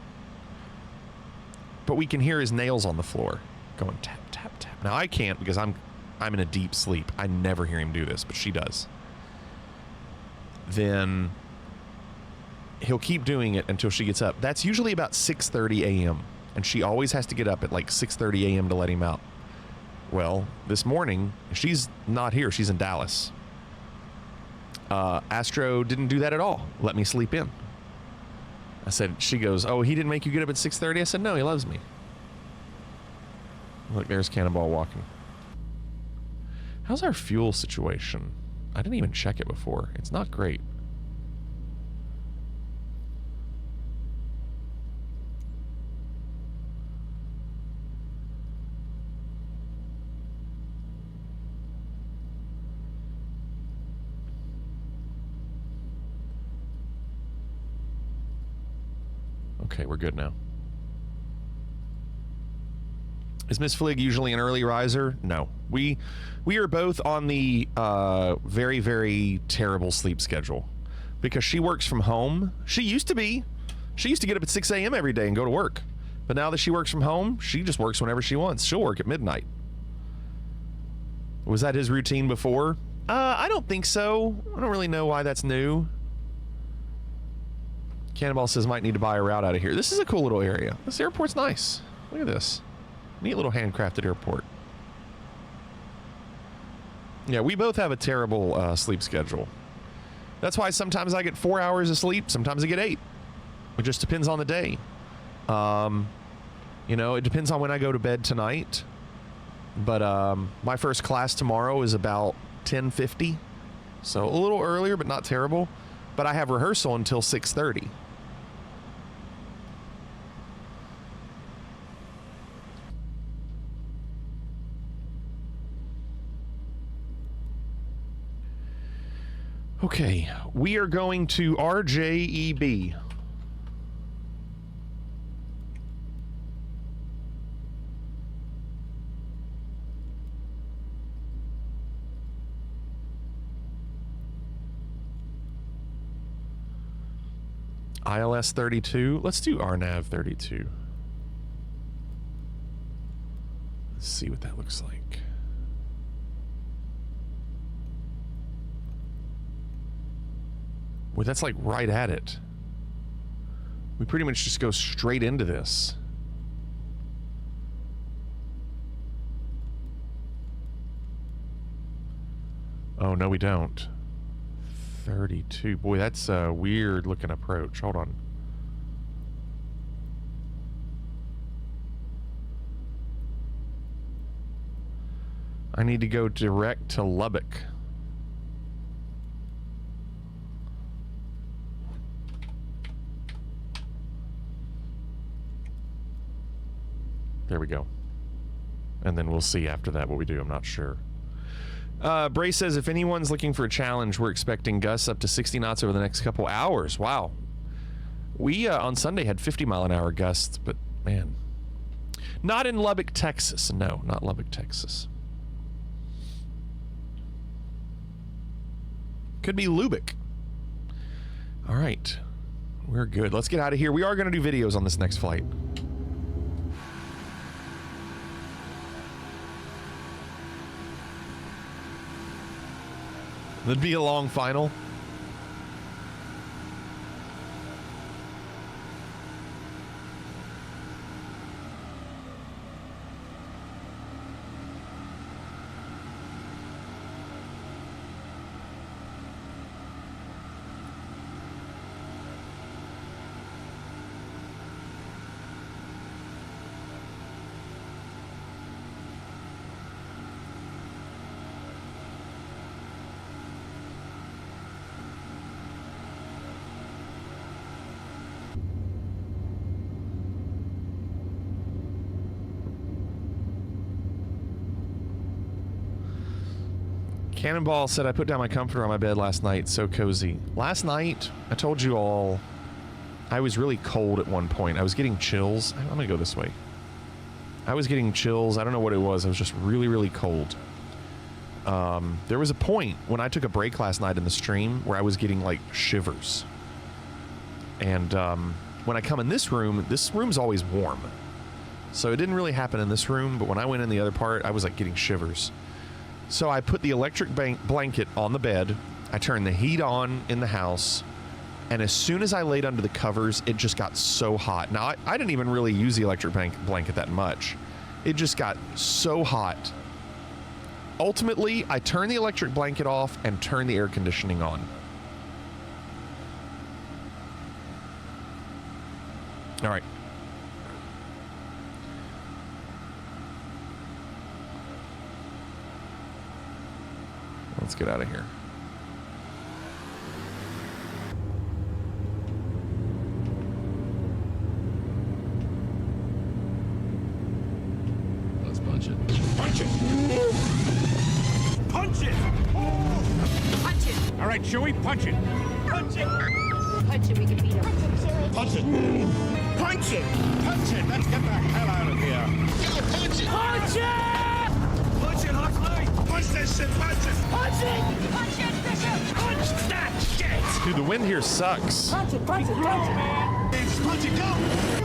[SPEAKER 3] but we can hear his nails on the floor going tap, tap, tap. Now, I can't because I'm in a deep sleep. I never hear him do this, but she does. Then he'll keep doing it until she gets up. That's usually about 6:30 a.m., and she always has to get up at like 6:30 a.m. to let him out. Well, this morning, she's not here. She's in Dallas. Astro didn't do that at all. Let me sleep in. I said, she goes, oh, he didn't make you get up at 6:30? I said, no, he loves me. Look, there's Cannonball walking. How's our fuel situation? I didn't even check it before. It's not great. Okay, we're good now. Is Miss Flig usually an early riser? No. We are both on the very, very terrible sleep schedule because she works from home. She used to get up at 6 a.m. every day and go to work. But now that she works from home, she just works whenever she wants. She'll work at midnight. Was that his routine before? I don't think so. I don't really know why that's new. Cannonball says might need to buy a route out of here. This is a cool little area. This airport's nice. Look at this. Neat little handcrafted airport. Yeah, we both have a terrible sleep schedule. That's why sometimes I get 4 hours of sleep. Sometimes I get 8. It just depends on the day. You know, it depends on when I go to bed tonight. But my first class tomorrow is about 10:50. So a little earlier, but not terrible. But I have rehearsal until 6:30. Okay, we are going to RJEB. ILS 32. Let's do RNAV 32. Let's see what that looks like. Well, that's like right at it. We pretty much just go straight into this. Oh, no, we don't. 32. Boy, that's a weird looking approach. Hold on. I need to go direct to Lubbock. There we go. And then we'll see after that what we do. I'm not sure. Bray says, if anyone's looking for a challenge, we're expecting gusts up to 60 knots over the next couple hours. Wow. We, on Sunday, had 50-mile-an-hour gusts, but, man. Not in Lubbock, Texas. No, not Lubbock, Texas. Could be Lubbock. All right. We're good. Let's get out of here. We are going to do videos on this next flight. That'd be a long final. Cannonball said, I put down my comforter on my bed last night. So cozy. Last night, I told you all, I was really cold at one point. I was getting chills. I'm going to go this way. I was getting chills. I don't know what it was. I was just really, really cold. There was a point when I took a break last night in the stream where I was getting, like, shivers. And when I come in this room's always warm. So it didn't really happen in this room, but when I went in the other part, I was like getting shivers. So I put the electric blanket on the bed. I turned the heat on in the house. And as soon as I laid under the covers, it just got so hot. Now, I didn't even really use the electric blanket that much. It just got so hot. Ultimately, I turned the electric blanket off and turned the air conditioning on. All right. Let's get out of here. Let's punch it.
[SPEAKER 6] Punch it! Punch it!
[SPEAKER 4] Punch it!
[SPEAKER 6] All right, Chewie, punch it.
[SPEAKER 4] Punch it! Punch it, we can beat him.
[SPEAKER 6] Punch it! Punch it! Punch it! Let's get the hell out of here. Punch it!
[SPEAKER 4] Punch it!
[SPEAKER 6] Punch it, Huxley! Punch this shit! Punch it!
[SPEAKER 4] Punch it! Punch it, Bishop! Punch that shit!
[SPEAKER 3] Dude, the wind here sucks.
[SPEAKER 4] Punch it, punch it, punch it, man!
[SPEAKER 6] Punch it, go!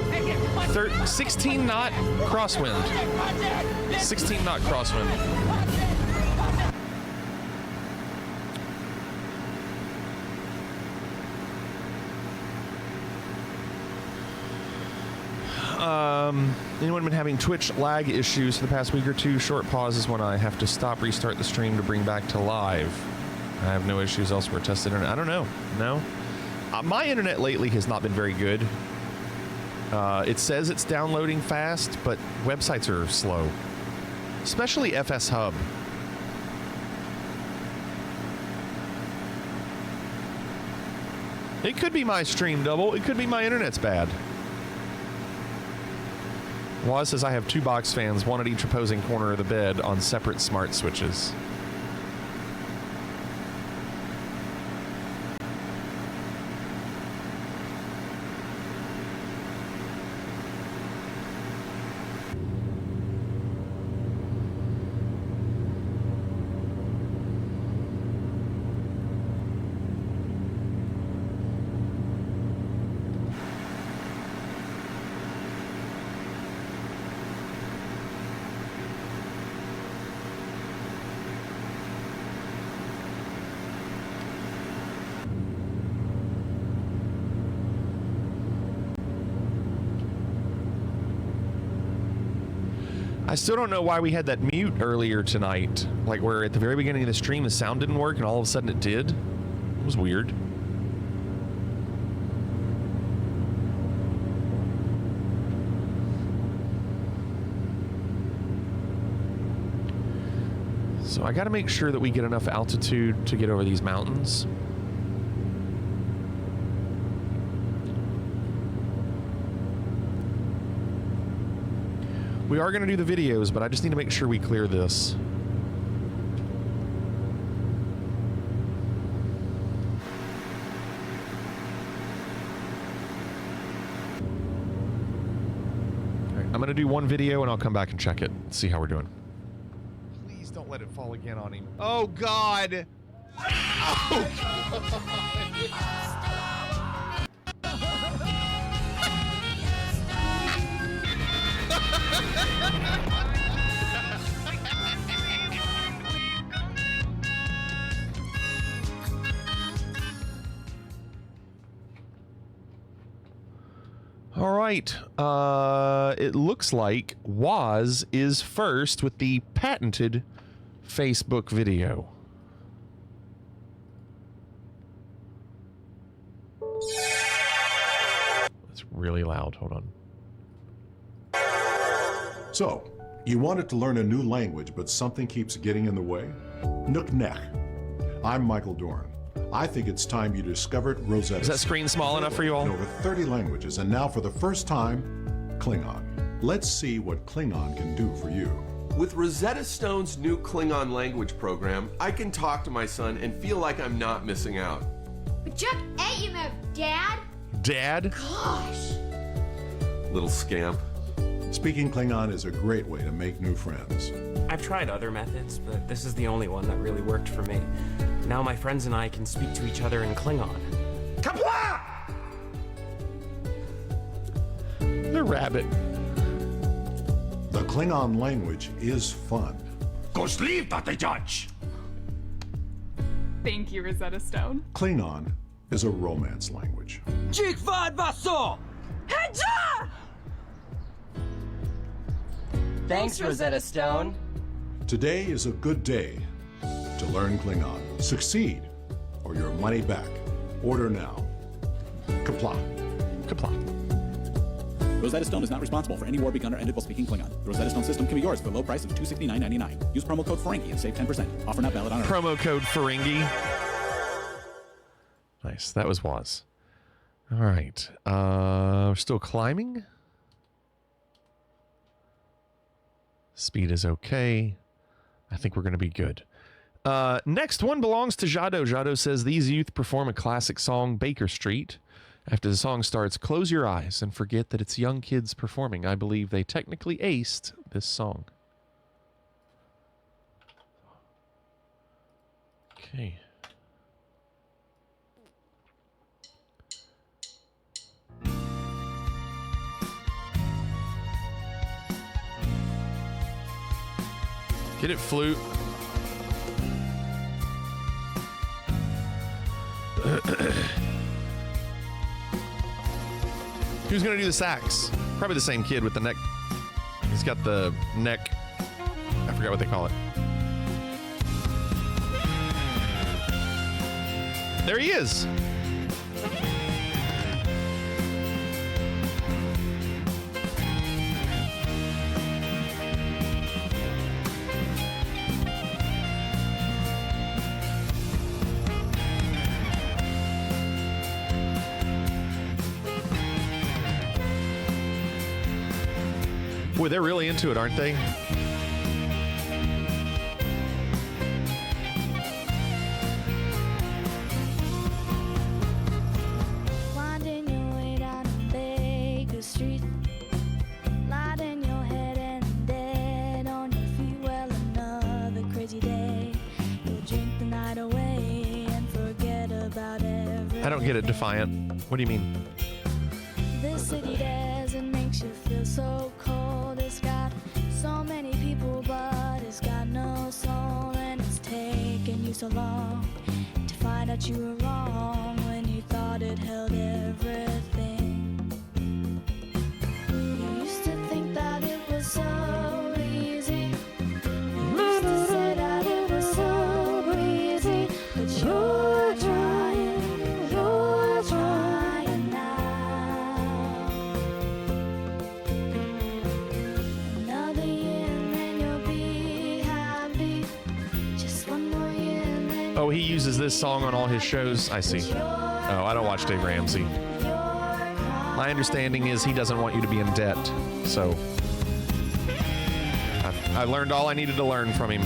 [SPEAKER 4] Make it, punch it!
[SPEAKER 3] 16 knot crosswind.
[SPEAKER 4] Punch it!
[SPEAKER 3] 16 knot crosswind.
[SPEAKER 4] Punch it! Punch it!
[SPEAKER 3] Anyone been having Twitch lag issues for the past week or two? Short pauses when I have to stop, restart the stream to bring back to live. I have no issues elsewhere. Tested internet. I don't know. No. My internet lately has not been very good. It says it's downloading fast, but websites are slow. Especially FS Hub. It could be my stream double. It could be my internet's bad. Waz says I have 2 box fans, one at each opposing corner of the bed on separate smart switches. I still don't know why we had that mute earlier tonight. Like where at the very beginning of the stream the sound didn't work and all of a sudden it did. It was weird. So I gotta make sure that we get enough altitude to get over these mountains. We are going to do the videos, but I just need to make sure we clear this. All right, I'm going to do one video and I'll come back and check it, see how we're doing. Please don't let it fall again on him. Oh, God. Oh, God. All right. It looks like Waz is first with the patented Facebook video. It's really loud. Hold on.
[SPEAKER 10] So, you wanted to learn a new language, but something keeps getting in the way? Nook-neck. I'm Michael Dorn. I think it's time you discovered Rosetta.
[SPEAKER 3] Is that screen small enough for you all?
[SPEAKER 10] In over 30 languages, and now for the first time, Klingon. Let's see what Klingon can do for you.
[SPEAKER 11] With Rosetta Stone's new Klingon language program, I can talk to my son and feel like I'm not missing out.
[SPEAKER 8] Dad?
[SPEAKER 3] Dad?
[SPEAKER 8] Gosh.
[SPEAKER 11] Little scamp.
[SPEAKER 10] Speaking Klingon is a great way to make new friends.
[SPEAKER 12] I've tried other methods, but this is the only one that really worked for me. Now my friends and I can speak to each other in Klingon.
[SPEAKER 6] Kapla!
[SPEAKER 3] Another rabbit.
[SPEAKER 10] The Klingon language is fun.
[SPEAKER 13] Thank you, Rosetta Stone.
[SPEAKER 10] Klingon is a romance language.
[SPEAKER 14] Thanks, Rosetta Stone.
[SPEAKER 10] Today is a good day to learn Klingon. Succeed, or your money back. Order now. Kapla.
[SPEAKER 3] Kapla.
[SPEAKER 15] Rosetta Stone is not responsible for any war begun or ended while speaking Klingon. The Rosetta Stone system can be yours for a low price of $269.99. Use promo code Ferengi and save 10%. Offer not valid on Earth.
[SPEAKER 3] Promo code Ferengi. Nice. That was Waz. All right. We're still climbing. Speed is okay. I think we're going to be good. Next one belongs to Jado. Jado says, these youth perform a classic song, Baker Street. After the song starts, close your eyes and forget that it's young kids performing. I believe they technically aced this song. Okay. Get it, flute. Who's gonna do the sax? Probably the same kid with the neck. He's got the neck. I forgot what they call it. There he is. Boy, they're really into it, aren't they?
[SPEAKER 16] Winding your way down Baker Street, lighting your head and dead on your feet. Well, another crazy day. You'll drink the night away and forget about everything.
[SPEAKER 3] I don't get it, Defiant. What do you mean?
[SPEAKER 16] This city doesn't make you feel so cold. It's got so many people, but it's got no soul. And it's taken you so long to find out you were wrong when you thought it held everything. You used to think that it was so easy. You used to say that it was so easy. But you're trying now. Another year and then you'll be happy. Just one more year and then
[SPEAKER 3] Oh, he uses this song on all his shows. I see. Oh, I don't watch Dave Ramsey. My understanding is he doesn't want you to be in debt. So I learned all I needed to learn from him.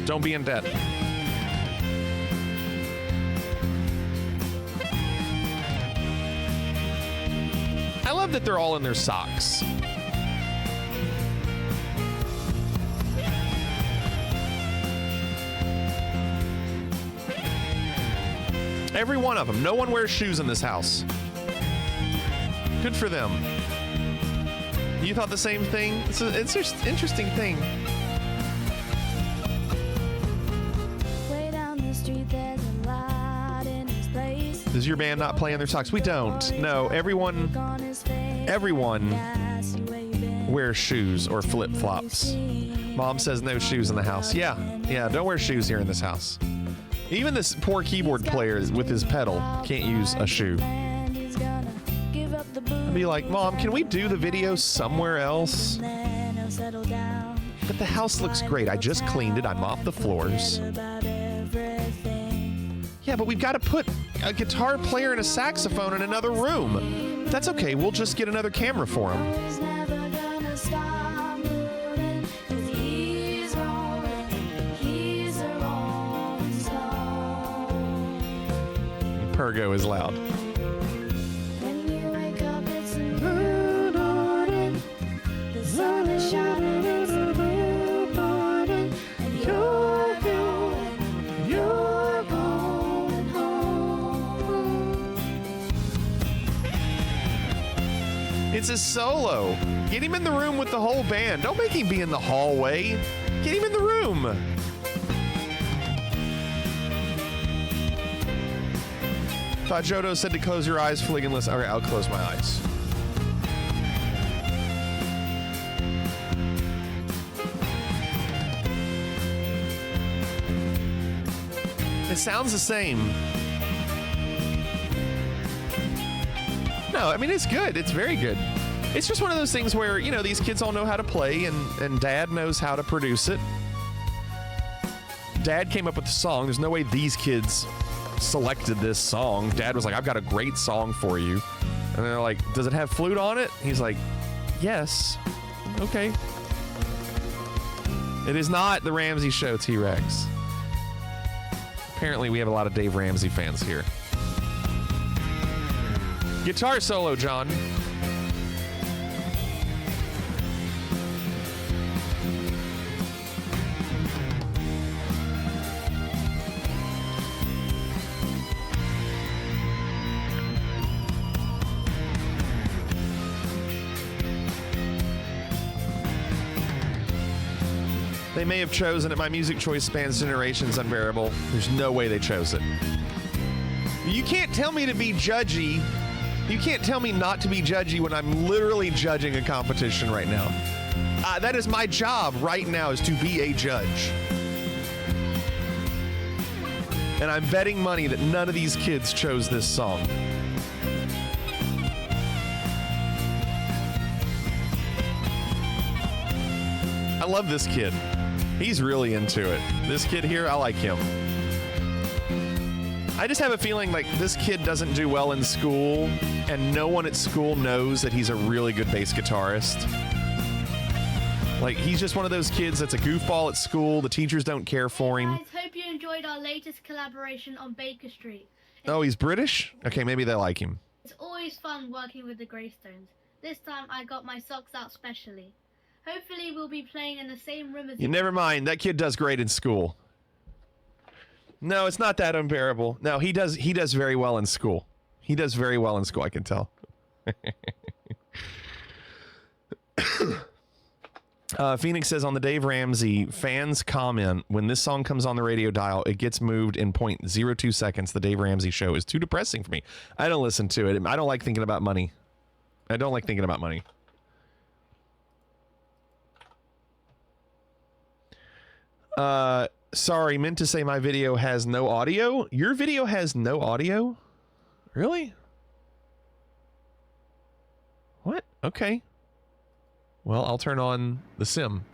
[SPEAKER 3] Don't be in debt. I love that they're all in their socks. Every one of them. No one wears shoes in this house. Good for them. You thought the same thing? It's just an interesting thing.
[SPEAKER 16] way down the street there's a light in his place.
[SPEAKER 3] Does your band not play in their socks? We don't. No, everyone wears shoes or flip-flops. Mom says no shoes in the house. Yeah, don't wear shoes here in this house. Even this poor keyboard player with his pedal can't use a shoe. I'd be like, Mom, can we do the video somewhere else? But the house looks great. I just cleaned it. I mopped the floors. Yeah, but we've got to put a guitar player and a saxophone in another room. That's okay. We'll just get another camera for him. Pergo is loud.
[SPEAKER 16] When you wake up, it's a new morning. The sun is shining, it's a new morning. And you're going home.
[SPEAKER 3] It's a solo. Get him in the room with the whole band. Don't make him be in the hallway. Get him in the room. Thought Jodo said to close your eyes, Flig, and listen. Okay, I'll close my eyes. It sounds the same. No, I mean, it's good. It's very good. It's just one of those things where, you know, these kids all know how to play and Dad knows how to produce it. Dad came up with the song. There's no way these kids selected this song. Dad was like, I've got a great song for you. And they're like, does it have flute on it? He's like, yes. Okay. It is not the Ramsey Show T-Rex. Apparently, we have a lot of Dave Ramsey fans here. Guitar solo, John. They may have chosen it. My music choice spans generations, unbearable. There's no way they chose it. You can't tell me to be judgy. You can't tell me not to be judgy when I'm literally judging a competition right now. That is my job right now, is to be a judge. And I'm betting money that none of these kids chose this song. I love this kid. He's really into it. This kid here, I like him. I just have a feeling like this kid doesn't do well in school, and no one at school knows that he's a really good bass guitarist. Like, he's just one of those kids that's a goofball at school. The teachers don't care for him.
[SPEAKER 13] Guys, hope you enjoyed our latest collaboration on Baker Street.
[SPEAKER 3] Oh, he's British? Okay, maybe they like him.
[SPEAKER 13] It's always fun working with the Greystones. This time I got my socks out specially. Hopefully we'll be playing in the same room as
[SPEAKER 3] You never mind. That kid does great in school. No, it's not that unbearable. No, he does very well in school. He does very well in school, I can tell. Phoenix says on the Dave Ramsey, fans comment, when this song comes on the radio dial, it gets moved in 0.02 seconds. The Dave Ramsey Show is too depressing for me. I don't listen to it. I don't like thinking about money. I don't like thinking about money. Sorry, meant to say my video has no audio. Your video has no audio? Really? What? Okay. Well, I'll turn on the sim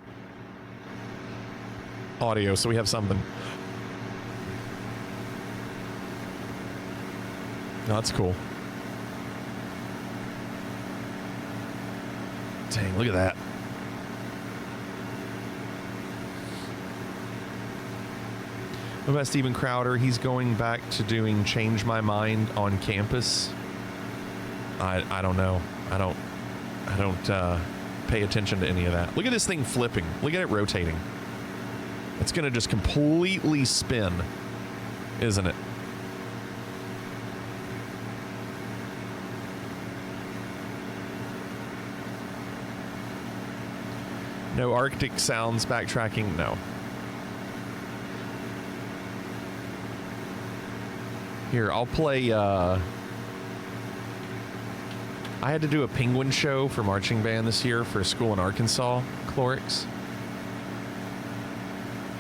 [SPEAKER 3] audio so we have something. No, that's cool. Dang, look at that. What about Steven Crowder? He's going back to doing Change My Mind on campus. I don't know. I don't pay attention to any of that. Look at this thing flipping. Look at it rotating. It's going to just completely spin, isn't it? No Arctic sounds backtracking? No. Here, I'll play, I had to do a penguin show for marching band this year for a school in Arkansas, Clorix.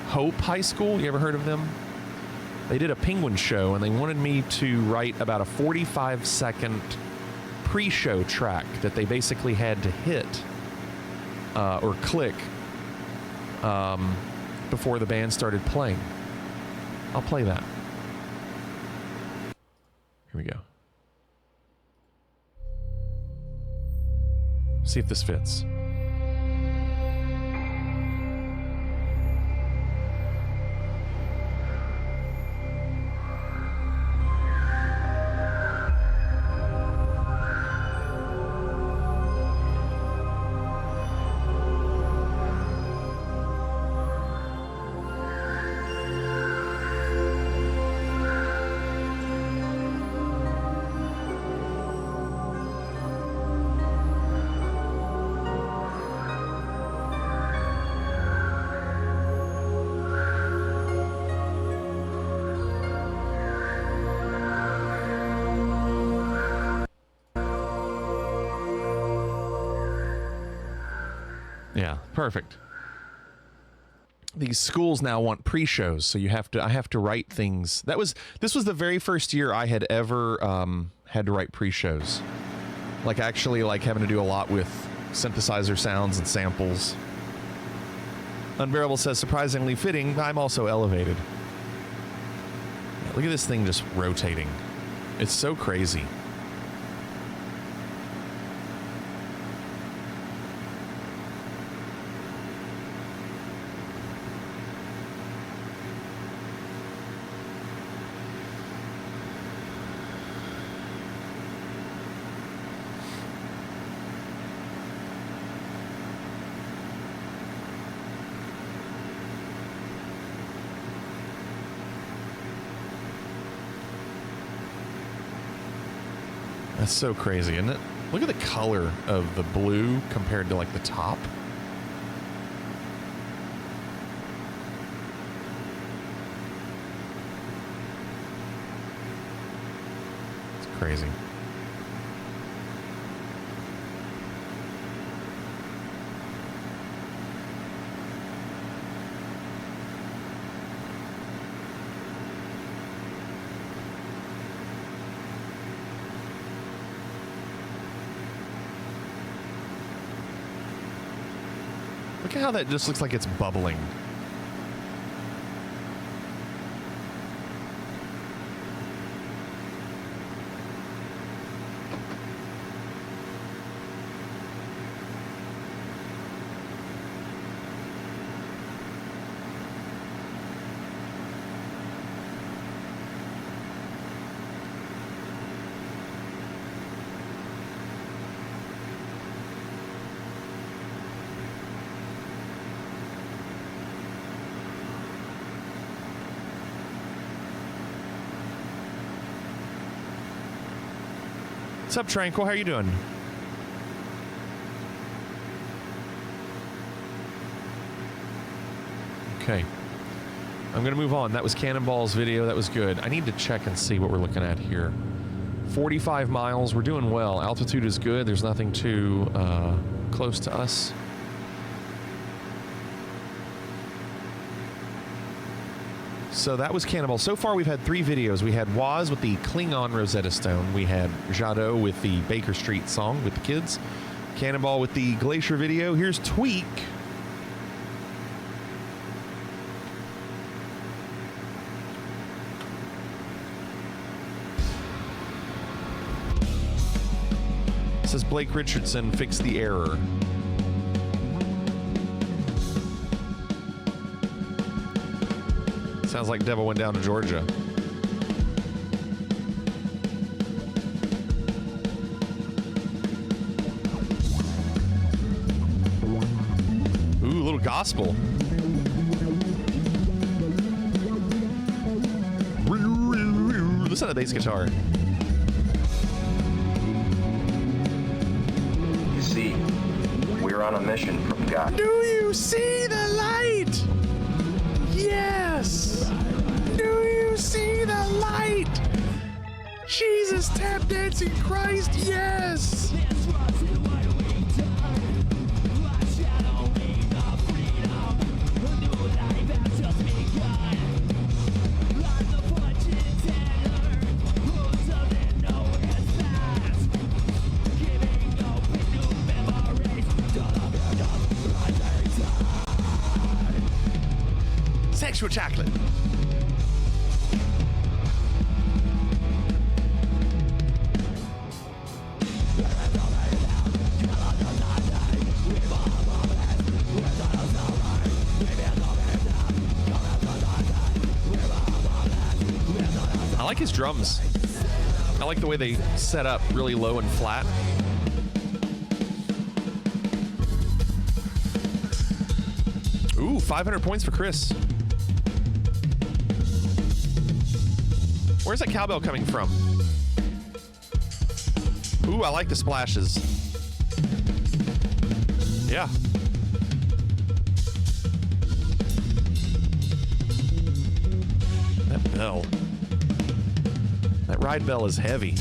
[SPEAKER 3] Hope High School, you ever heard of them? They did a penguin show, and they wanted me to write about a 45-second pre-show track that they basically had to hit or click before the band started playing. I'll play that. Here we go. See if this fits. Yeah, perfect. These schools now want pre-shows, so I have to write things. This was the very first year I had ever had to write pre-shows. Like actually like having to do a lot with synthesizer sounds and samples. Unbearable says, surprisingly fitting, I'm also elevated. Yeah, look at this thing just rotating. It's so crazy. That's so crazy, isn't it? Look at the color of the blue compared to like the top. It's crazy. Look at how that just looks like it's bubbling. What's up, Tranquil? How are you doing? Okay. I'm going to move on. That was Cannonball's video. That was good. I need to check and see what we're looking at here. 45 miles. We're doing well. Altitude is good. There's nothing too close to us. So that was Cannonball. So far, we've had 3 videos. We had Waz with the Klingon Rosetta Stone. We had Jadot with the Baker Street song with the kids. Cannonball with the Glacier video. Here's Tweak. It says Blake Richardson fixed the error. Sounds like Devil went down to Georgia. Ooh, a little gospel. Listen to the bass guitar.
[SPEAKER 14] You see, we're on a mission from God.
[SPEAKER 3] Do you see the light? Yes! Do you see the light? Jesus, tap dancing Christ, yes! Sexual chocolate. I like his drums. I like the way they set up really low and flat. Ooh, 500 points for Chris. Where's that cowbell coming from? Ooh, I like the splashes. Yeah. That bell. That ride bell is heavy.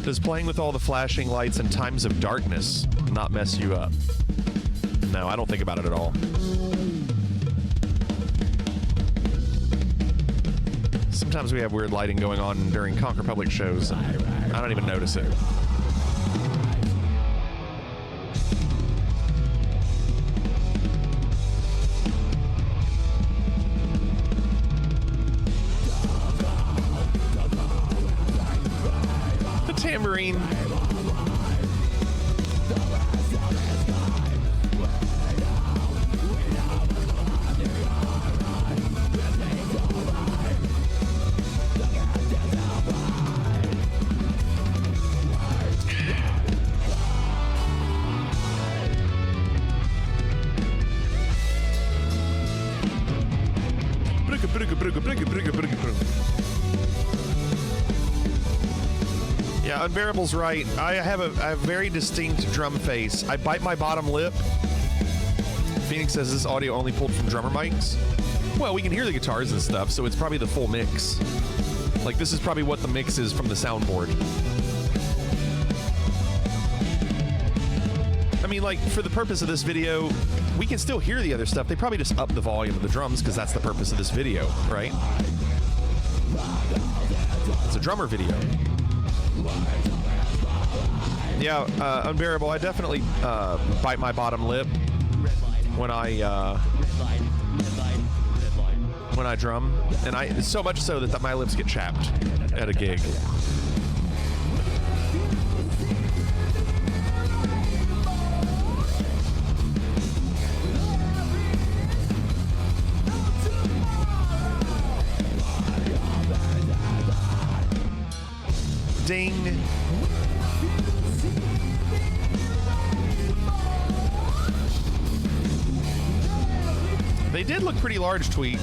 [SPEAKER 3] Does playing with all the flashing lights in times of darkness not mess you up? No, I don't think about it at all. Sometimes we have weird lighting going on during Conquer Public shows, and I don't even notice it. The tambourine. Yeah, Unbearable's right. I have a very distinct drum face. I bite my bottom lip. Phoenix says this audio only pulled from drummer mics. Well, we can hear the guitars and stuff, so it's probably the full mix. Like, this is probably what the mix is from the soundboard. I mean, like, for the purpose of this video, we can still hear the other stuff. They probably just up the volume of the drums because that's the purpose of this video, right? It's a drummer video. Yeah, Unbearable. I definitely bite my bottom lip when I drum, and so much so that my lips get chapped at a gig. Ding. They did look pretty large, Tweet.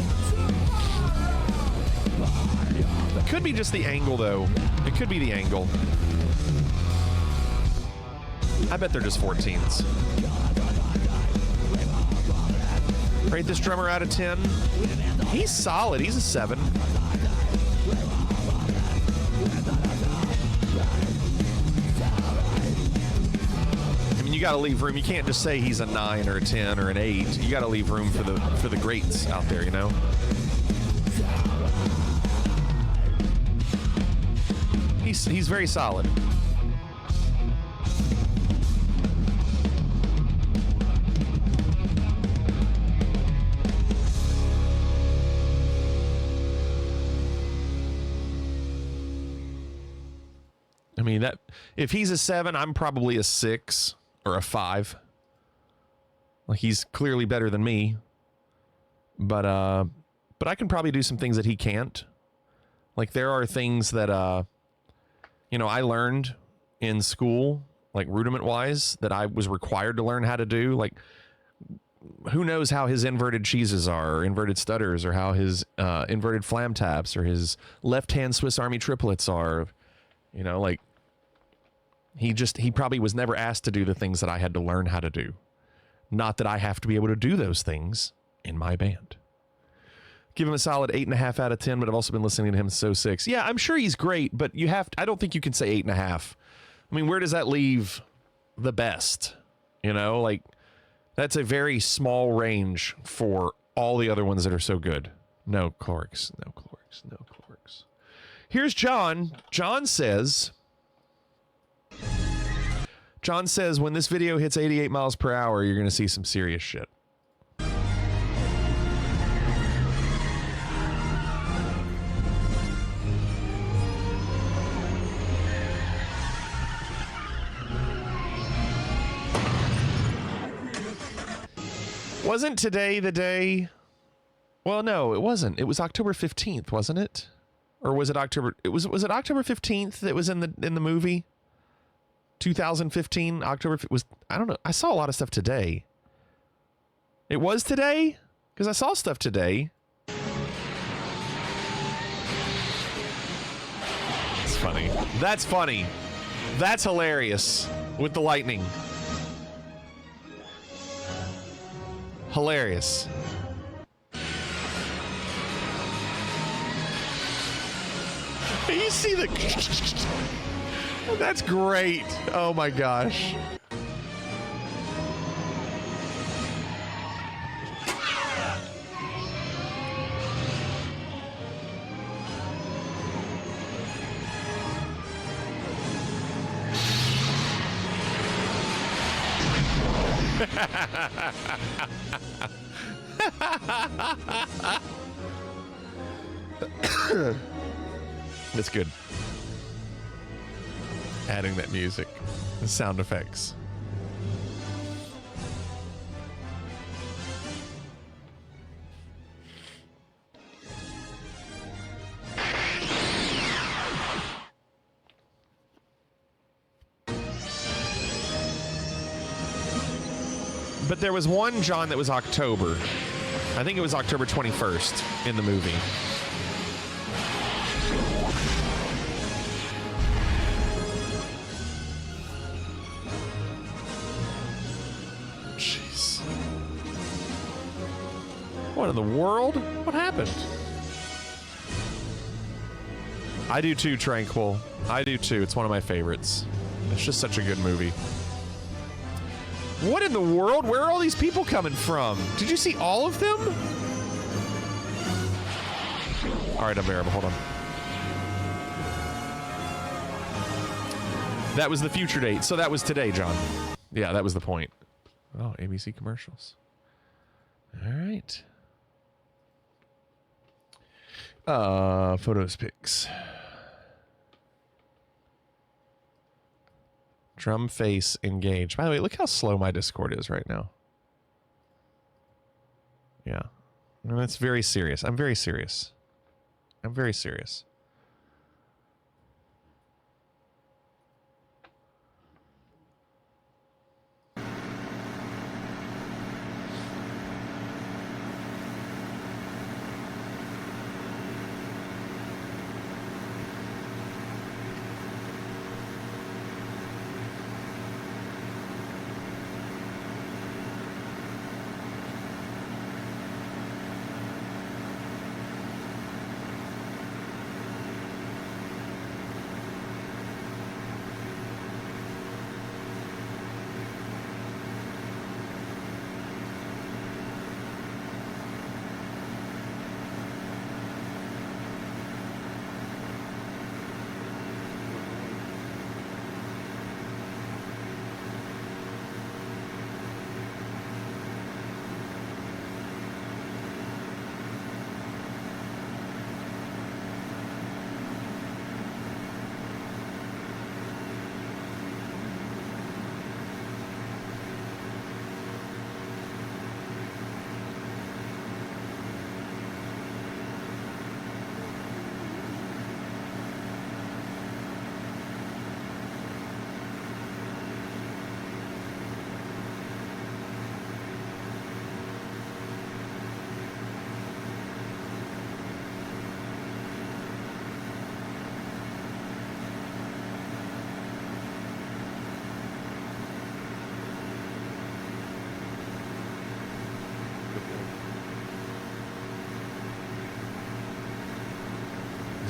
[SPEAKER 3] Could be just the angle, though. It could be the angle. I bet they're just 14s. Rate this drummer out of 10. He's solid. He's a 7. You got to leave room. You can't just say he's a 9 or a 10 or an 8. You got to leave room for the greats out there, you know. He's very solid. I mean, that if he's a 7, I'm probably a 6. Or a 5. Like, he's clearly better than me. But I can probably do some things that he can't. Like, there are things that, you know, I learned in school, like rudiment-wise, that I was required to learn how to do. Like, who knows how his inverted cheeses are, or inverted stutters, or how his inverted flam taps, or his left-hand Swiss Army triplets are. You know, like, he probably was never asked to do the things that I had to learn how to do. Not that I have to be able to do those things in my band. Give him a solid 8.5 out of 10, but I've also been listening to him, so 6. Yeah, I'm sure he's great, but I don't think you can say 8.5. I mean, where does that leave the best? You know, like, that's a very small range for all the other ones that are so good. No Clarks, no Clarks, no Clarks. Here's John. John says, when this video hits 88 miles per hour, you're going to see some serious shit. Wasn't today the day? Well, no, it wasn't. It was October 15th, wasn't it? Or was it October? Was it October 15th that was in the movie? 2015 October was, I don't know. I saw a lot of stuff today. It was today? Because I saw stuff today. It's funny. That's funny. That's hilarious with the lightning. Hilarious. You see the That's great. Oh my gosh. That's good. Adding that music, the sound effects. But there was one, John, that was October. I think it was October 21st in the movie. Jeez. What in the world? What happened? I do too, Tranquil. I do too. It's one of my favorites. It's just such a good movie. What in the world? Where are all these people coming from? Did you see all of them? All right, unbearable. Hold on. That was the future date. So that was today, John. Yeah, that was the point. Oh, ABC commercials. All right. Photos, pics. Drum face engage. By the way, look how slow my Discord is right now. Yeah. And that's very serious. I'm very serious. I'm very serious.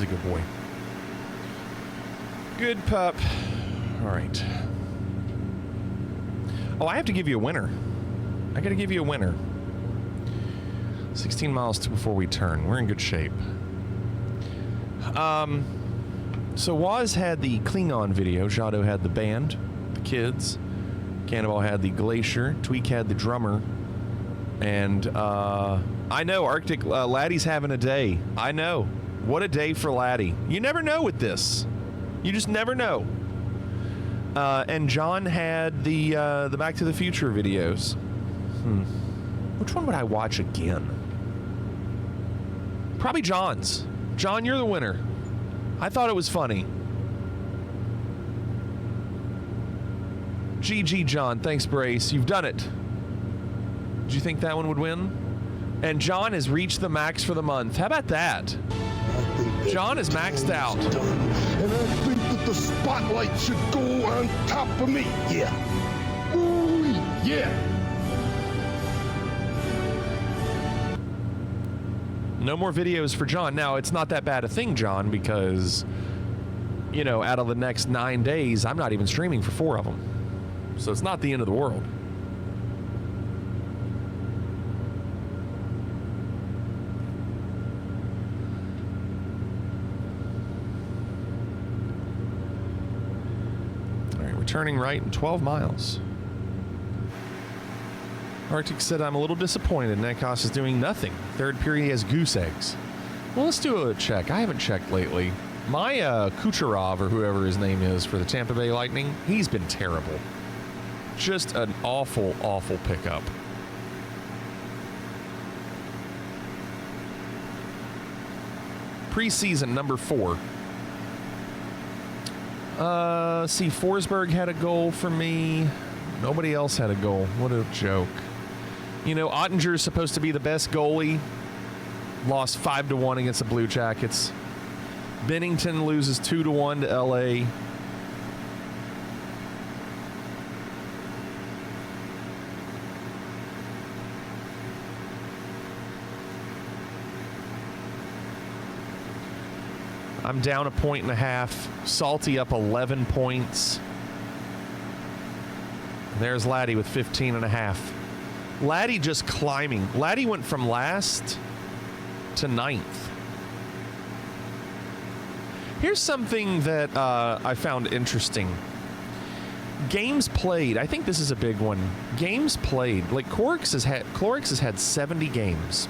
[SPEAKER 3] He's a good boy. Good pup. All right. Oh, I have to give you a winner. I got to give you a winner. 16 miles to before we turn. We're in good shape. So Waz had the Klingon video. Jado had the band, the kids. Cannibal had the glacier. Tweak had the drummer. And I know Arctic Laddie's having a day. I know. What a day for Laddie. You never know with this. You just never know. And John had the Back to the Future videos. Which one would I watch again? Probably John's. John, you're the winner. I thought it was funny. GG, John. Thanks, Brace. You've done it. Did you think that one would win? And John has reached the max for the month. How about that? John is maxed out.
[SPEAKER 6] And I think that the spotlight should go on top of me. Yeah. Ooh, yeah.
[SPEAKER 3] No more videos for John. Now, it's not that bad a thing, John, because you know, out of the next 9 days, I'm not even streaming for 4 of them. So it's not the end of the world. All right, we're turning right in 12 miles. Arctic said, I'm a little disappointed. Nekos is doing nothing. Third period, he has goose eggs. Well, let's do a check. I haven't checked lately. My Kucherov, or whoever his name is for the Tampa Bay Lightning, he's been terrible. Just an awful, awful pickup. Preseason number 4. See, Forsberg had a goal for me. Nobody else had a goal. What a joke. You know, Ottinger's supposed to be the best goalie. Lost 5-1 against the Blue Jackets. Bennington loses 2-1 to LA. I'm down 1.5 points. Salty up 11 points. There's Laddie with 15.5. Laddie just climbing. Laddie went from last to 9th. Here's something that I found interesting. Games played. I think this is a big one. Games played. Like Clorix has had 70 games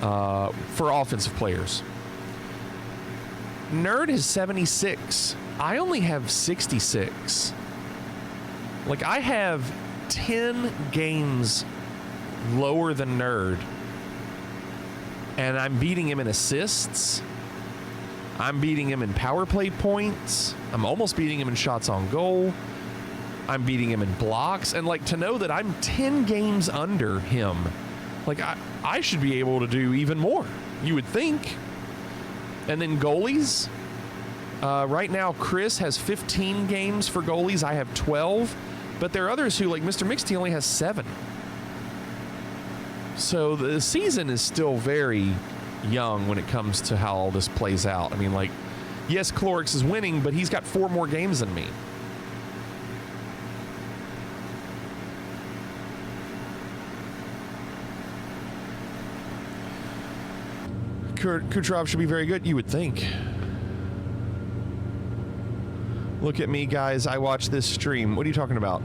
[SPEAKER 3] for offensive players. Nerd has 76. I only have 66. Like, I have 10 games lower than Nerd, and I'm beating him in assists. I'm beating him in power play points. I'm almost beating him in shots on goal. I'm beating him in blocks. And, like, to know that I'm 10 games under him, like, I should be able to do even more, you would think. And then goalies. Right now, Chris has 15 games for goalies. I have 12. But there are others who, like Mr. Mixty, only has 7. So the season is still very young when it comes to how all this plays out. I mean, like, yes, Clorix is winning, but he's got 4 more games than me. Kucherov should be very good, you would think. Look at me, guys. I watched this stream. What are you talking about?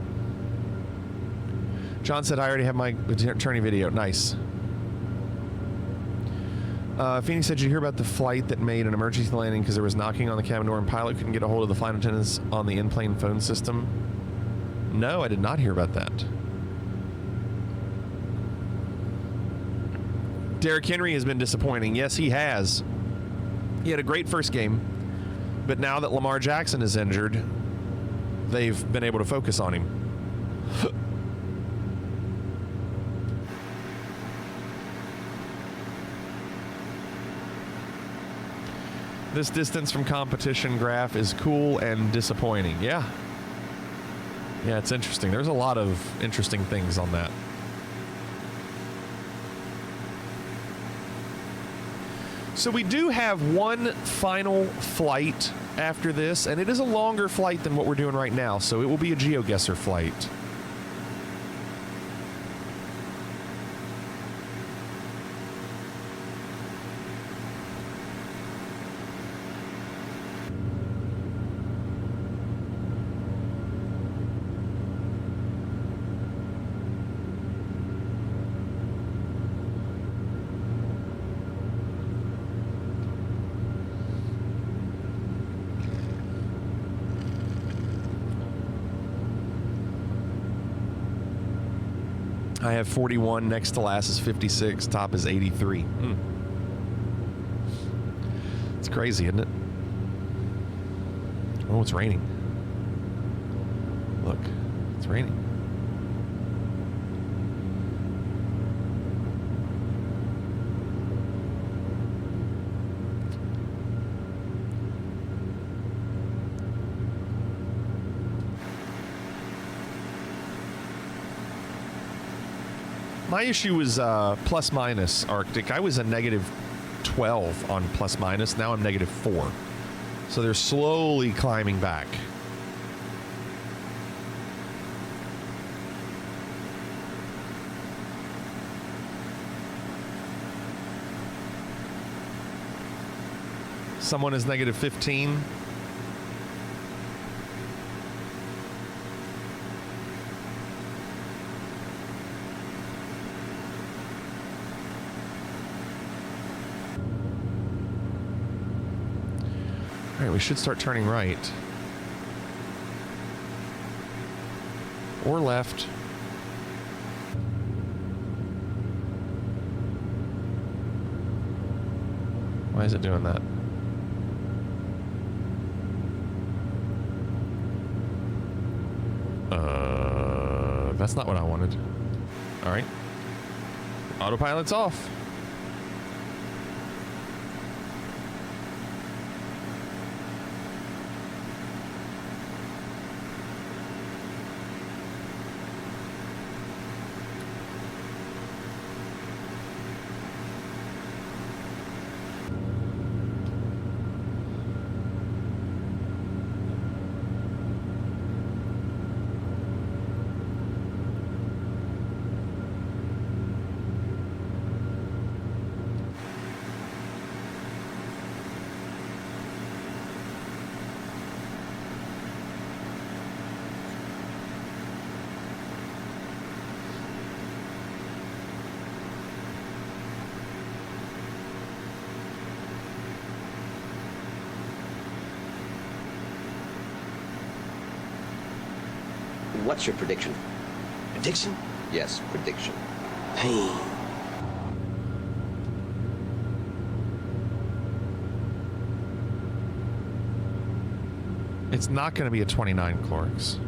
[SPEAKER 3] John said, I already have my attorney video. Nice. Phoenix said, did you hear about the flight that made an emergency landing because there was knocking on the cabin door and pilot couldn't get a hold of the flight attendants on the in-plane phone system? No, I did not hear about that. Derrick Henry has been disappointing. Yes, he has. He had a great first game, but now that Lamar Jackson is injured, they've been able to focus on him. This distance from competition graph is cool and disappointing. Yeah. Yeah, it's interesting. There's a lot of interesting things on that. So we do have one final flight after this, and it is a longer flight than what we're doing right now, so it will be a GeoGuessr flight. I have 41, next to last is 56, top is 83. It's crazy, isn't it? Oh, it's raining. Look, it's raining. My issue was plus minus Arctic. I was a negative 12 on plus minus. Now I'm negative 4. So they're slowly climbing back. Someone is negative 15. All right, we should start turning right. Or left. Why is it doing that? That's not what I wanted. All right. Autopilot's off.
[SPEAKER 9] What's your prediction?
[SPEAKER 7] Prediction?
[SPEAKER 9] Yes, prediction.
[SPEAKER 7] Pain.
[SPEAKER 3] It's not going to be a 29 Clorix.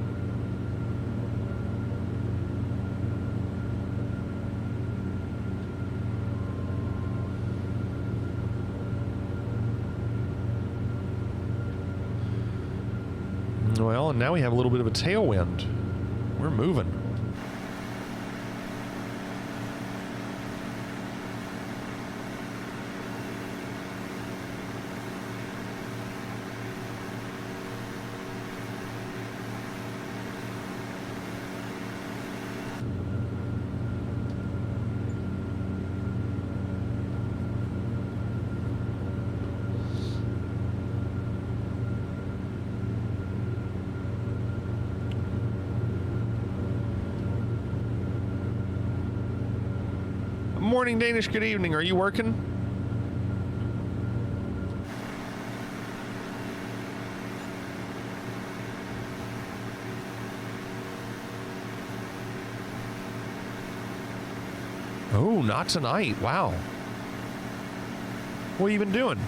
[SPEAKER 3] Well, and now we have a little bit of a tailwind. We're moving. Morning, Danish. Good evening. Are you working? Oh, not tonight. Wow. What have you been doing?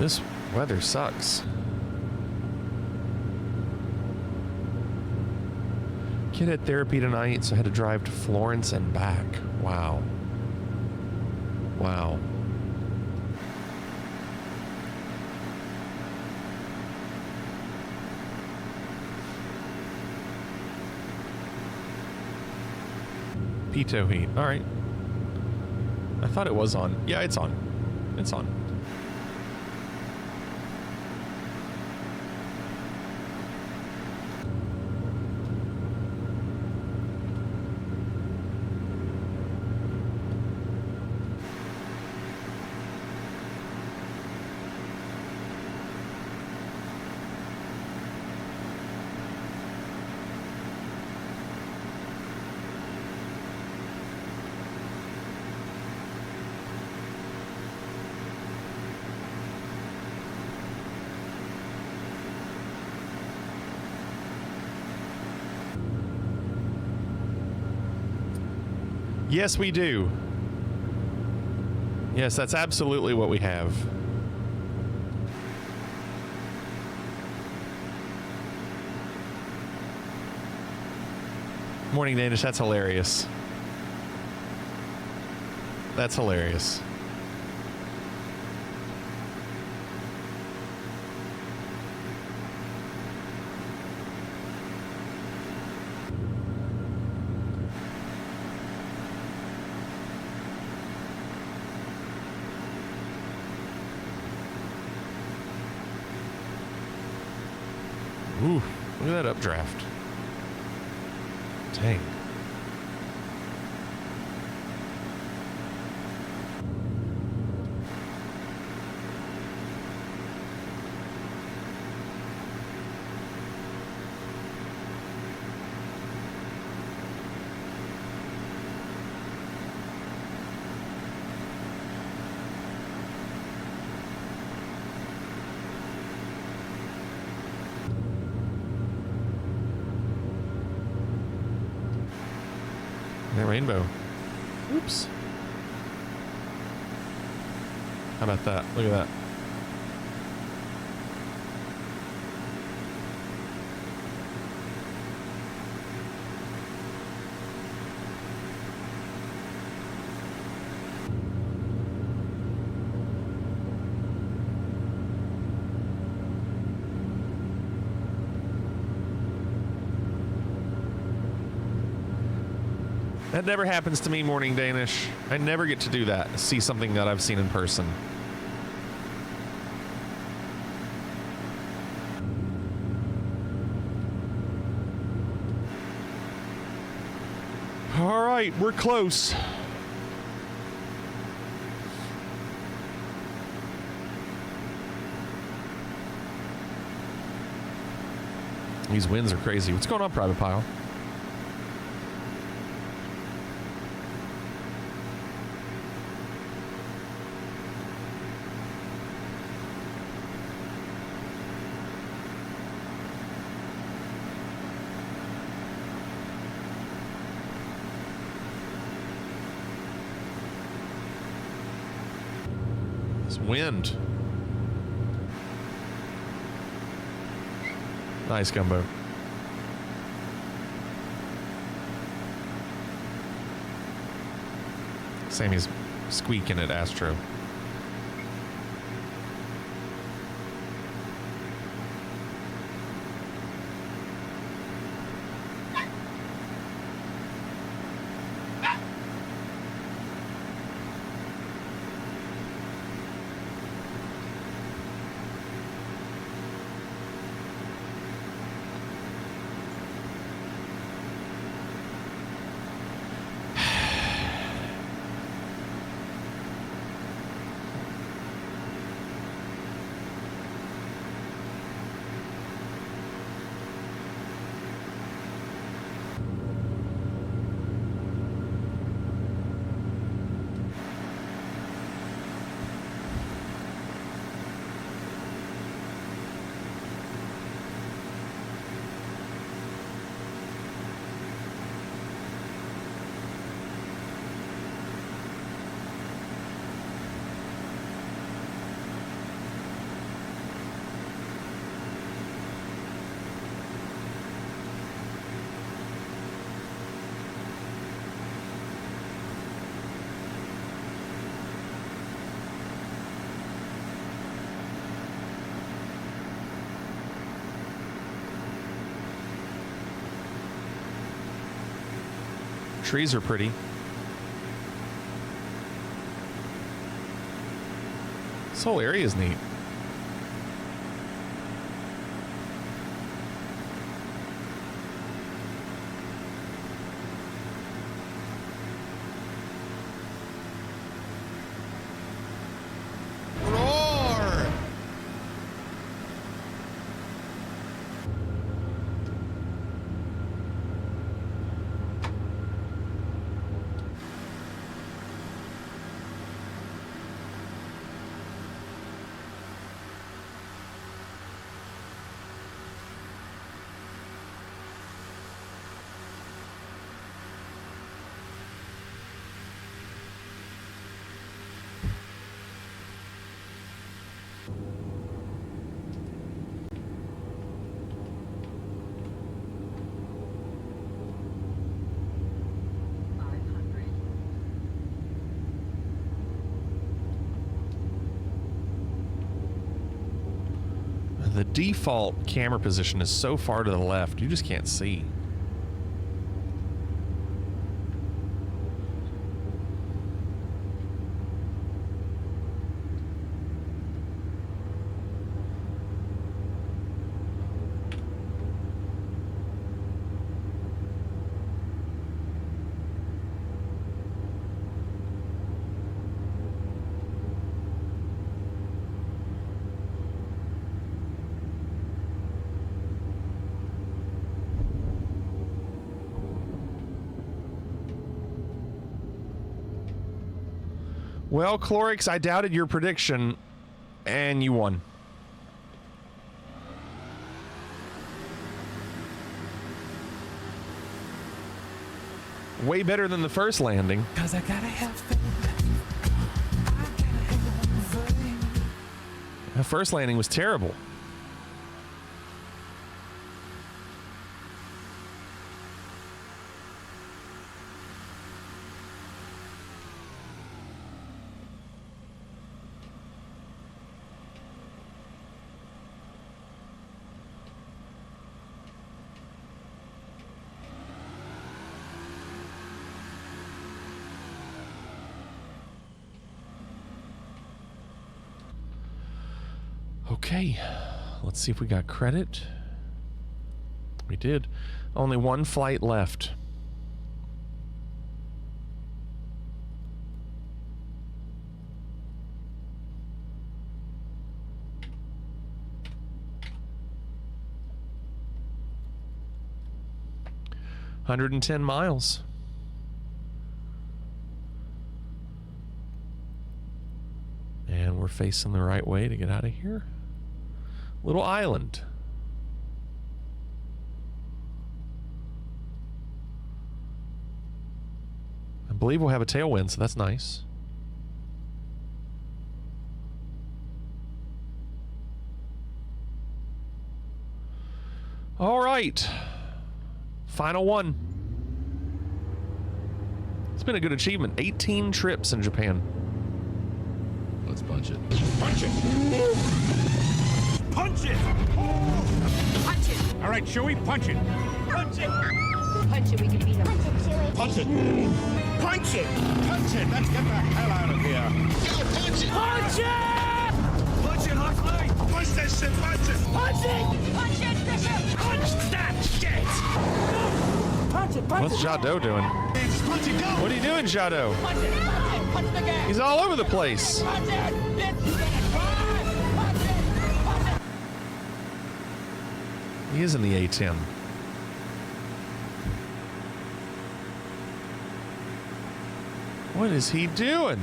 [SPEAKER 3] This weather sucks. Kid had therapy tonight, so I had to drive to Florence and back. Wow. Wow. Pitot heat. All right. I thought it was on. Yeah, it's on. It's on. Yes, we do. Yes, that's absolutely what we have. Morning, Danish. That's hilarious. That's hilarious. Ooh, look at that updraft. Dang. That rainbow. Oops. How about that? Look at that. That never happens to me, Morning Danish. I never get to do that, see something that I've seen in person. All right, we're close. These winds are crazy. What's going on, Private Pile? Wind. Nice gumbo. Sammy's squeaking at Astro. Trees are pretty. This whole area is neat. The default camera position is so far to the left, you just can't see. Well, Clorix, I doubted your prediction, and you won. Way better than the first landing. 'Cause I gotta have fun. The first landing was terrible. Okay, let's see if we got credit. We did. Only one flight left. $110 miles. And we're facing the right way to get out of here. Little island. I believe we'll have a tailwind, so that's nice. All right. Final one. It's been a good achievement. 18 trips in Japan.
[SPEAKER 6] Let's punch it. Punch it! Punch it!
[SPEAKER 4] Punch it!
[SPEAKER 6] All right, Chewie, punch it.
[SPEAKER 4] Punch it! Punch it, we can beat him.
[SPEAKER 6] Punch it! Punch it! Punch it! Let's get the hell out of here. Go, punch it!
[SPEAKER 4] Punch it!
[SPEAKER 6] Punch it, Huxley! Punch that shit, punch it!
[SPEAKER 4] Punch it! Punch it, Bishop! Punch that shit! Punch it, punch
[SPEAKER 3] What's
[SPEAKER 4] it!
[SPEAKER 3] Jado doing?
[SPEAKER 6] Punch it, go!
[SPEAKER 3] What are you doing, Jado?
[SPEAKER 4] Punch it, punch it, punch the gas!
[SPEAKER 3] He's all over the place.
[SPEAKER 4] Punch it! Bitch, you gonna try! Punch it! Punch it!
[SPEAKER 3] He is in the A-10. What is he doing?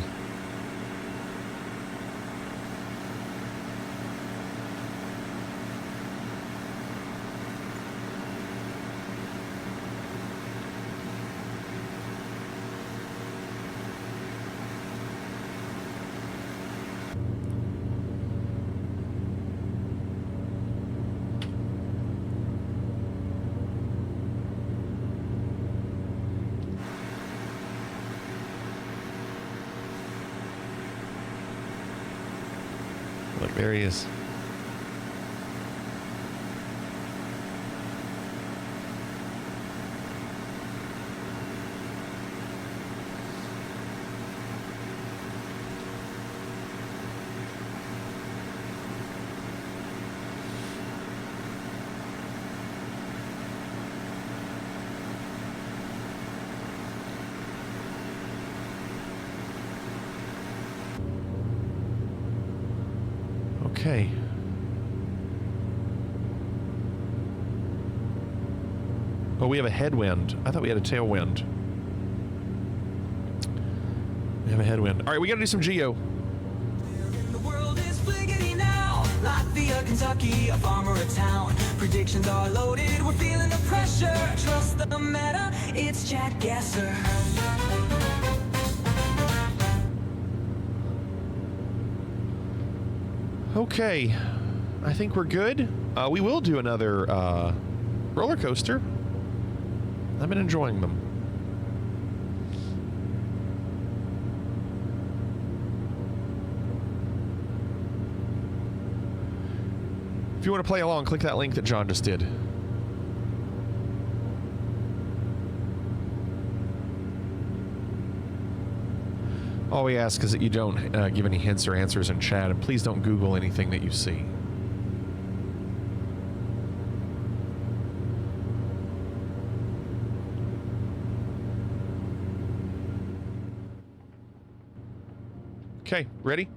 [SPEAKER 3] Look, there he is. Okay. Oh, we have a headwind. I thought we had a tailwind. We have a headwind. All right, we got to do some geo.
[SPEAKER 1] The world is fliggity now. Latvia, Kentucky, a farm or a town. Predictions are loaded. We're feeling the pressure. Trust the meta. It's Chad Gasser.
[SPEAKER 3] Okay, I think we're good. We will do another roller coaster. I've been enjoying them. If you want to play along, click that link that John just did. All we ask is that you don't give any hints or answers in chat, and please don't Google anything that you see. Okay, ready?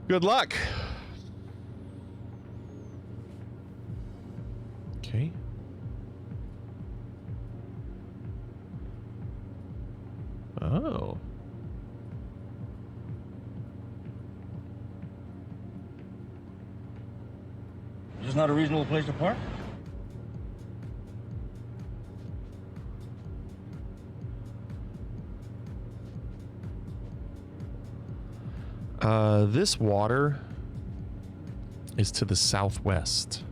[SPEAKER 3] Good luck. Okay. Oh.
[SPEAKER 6] Is this not a reasonable place to park?
[SPEAKER 3] This water is to the southwest.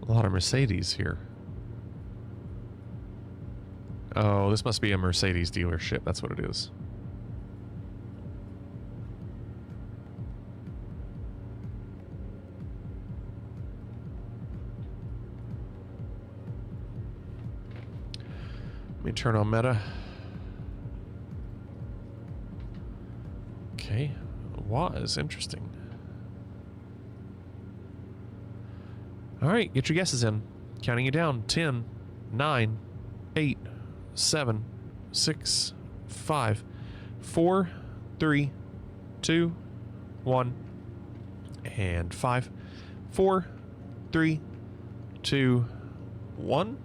[SPEAKER 3] A lot of Mercedes here. Oh, this must be a Mercedes dealership. That's what it is. Let me turn on meta. Okay. Was interesting. All right, get your guesses in. Counting you down. 10, 9, 8, 7, 6, 5, 4, 3, 2, 1, and 5, 4, 3, 2, 1.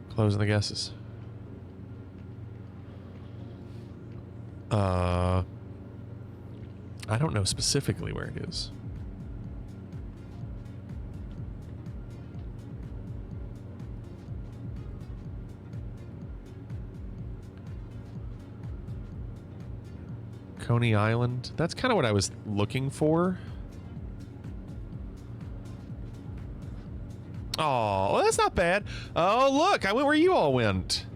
[SPEAKER 3] Closing the guesses. I don't know specifically where it is. Coney Island. That's kind of what I was looking for. Oh, well, that's not bad. Oh, look, I went where you all went.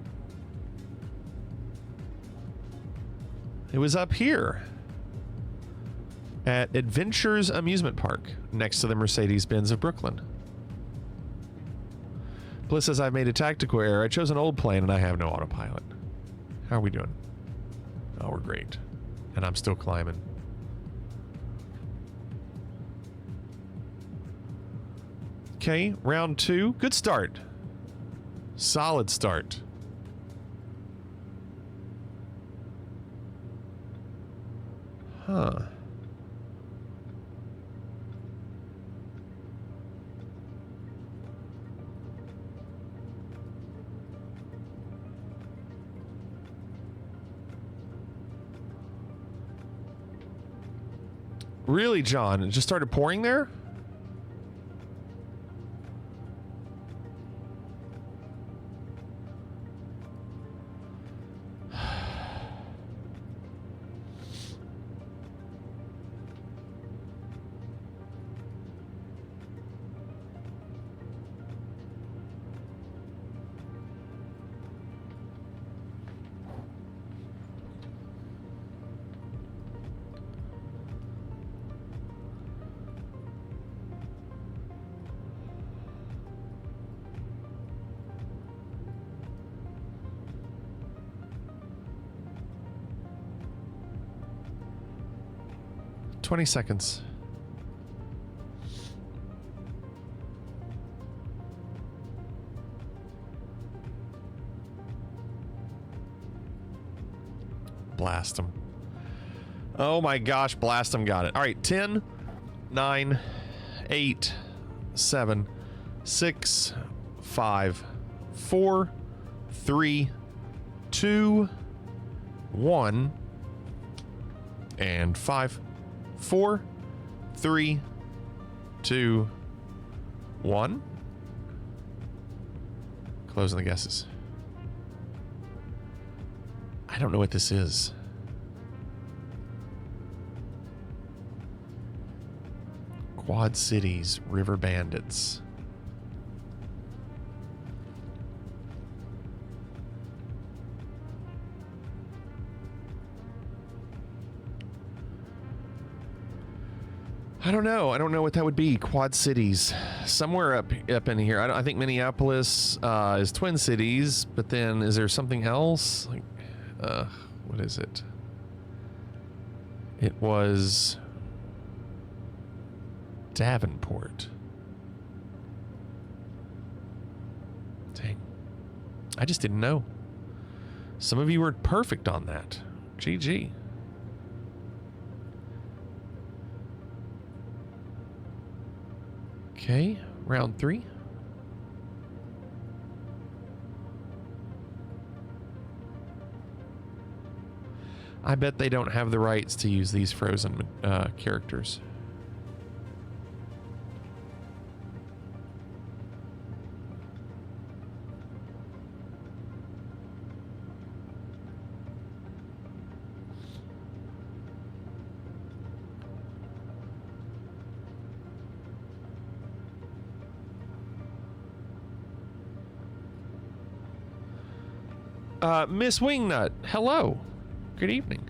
[SPEAKER 3] It was up here at Adventures Amusement Park, next to the Mercedes-Benz of Brooklyn. Bliss says, I've made a tactical error. I chose an old plane and I have no autopilot. How are we doing? Oh, we're great. And I'm still climbing. Okay, round 2. Good start. Solid start. Huh. Really, John? It just started pouring there? $20 seconds. Blast them. Oh my gosh, blast them. Got it. All right, 10, 9, 8, 7, 6, 5, 4, 3, 2, 1, and 5, 4, 3, 2, 1. Closing the guesses. I don't know what this is. Quad Cities, River Bandits. I don't know. I don't know what that would be. Quad Cities, somewhere up in here. I think Minneapolis is Twin Cities, but then is there something else? Like, what is it? It was Davenport. Dang, I just didn't know. Some of you were perfect on that. GG. Okay, round 3. I bet they don't have the rights to use these Frozen characters. Miss Wingnut, hello. Good evening.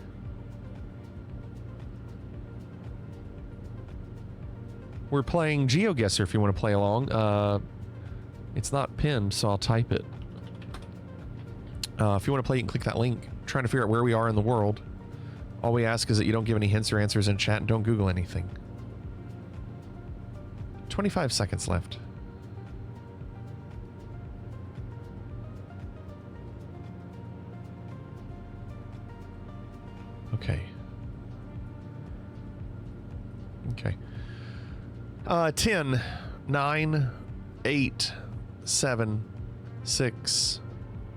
[SPEAKER 3] We're playing GeoGuessr if you want to play along. It's not pinned, so I'll type it. If you want to play, you can click that link. I'm trying to figure out where we are in the world. All we ask is that you don't give any hints or answers in chat and don't Google anything. 25 seconds left. Okay. Okay. 10, 9, 8, 7, 6,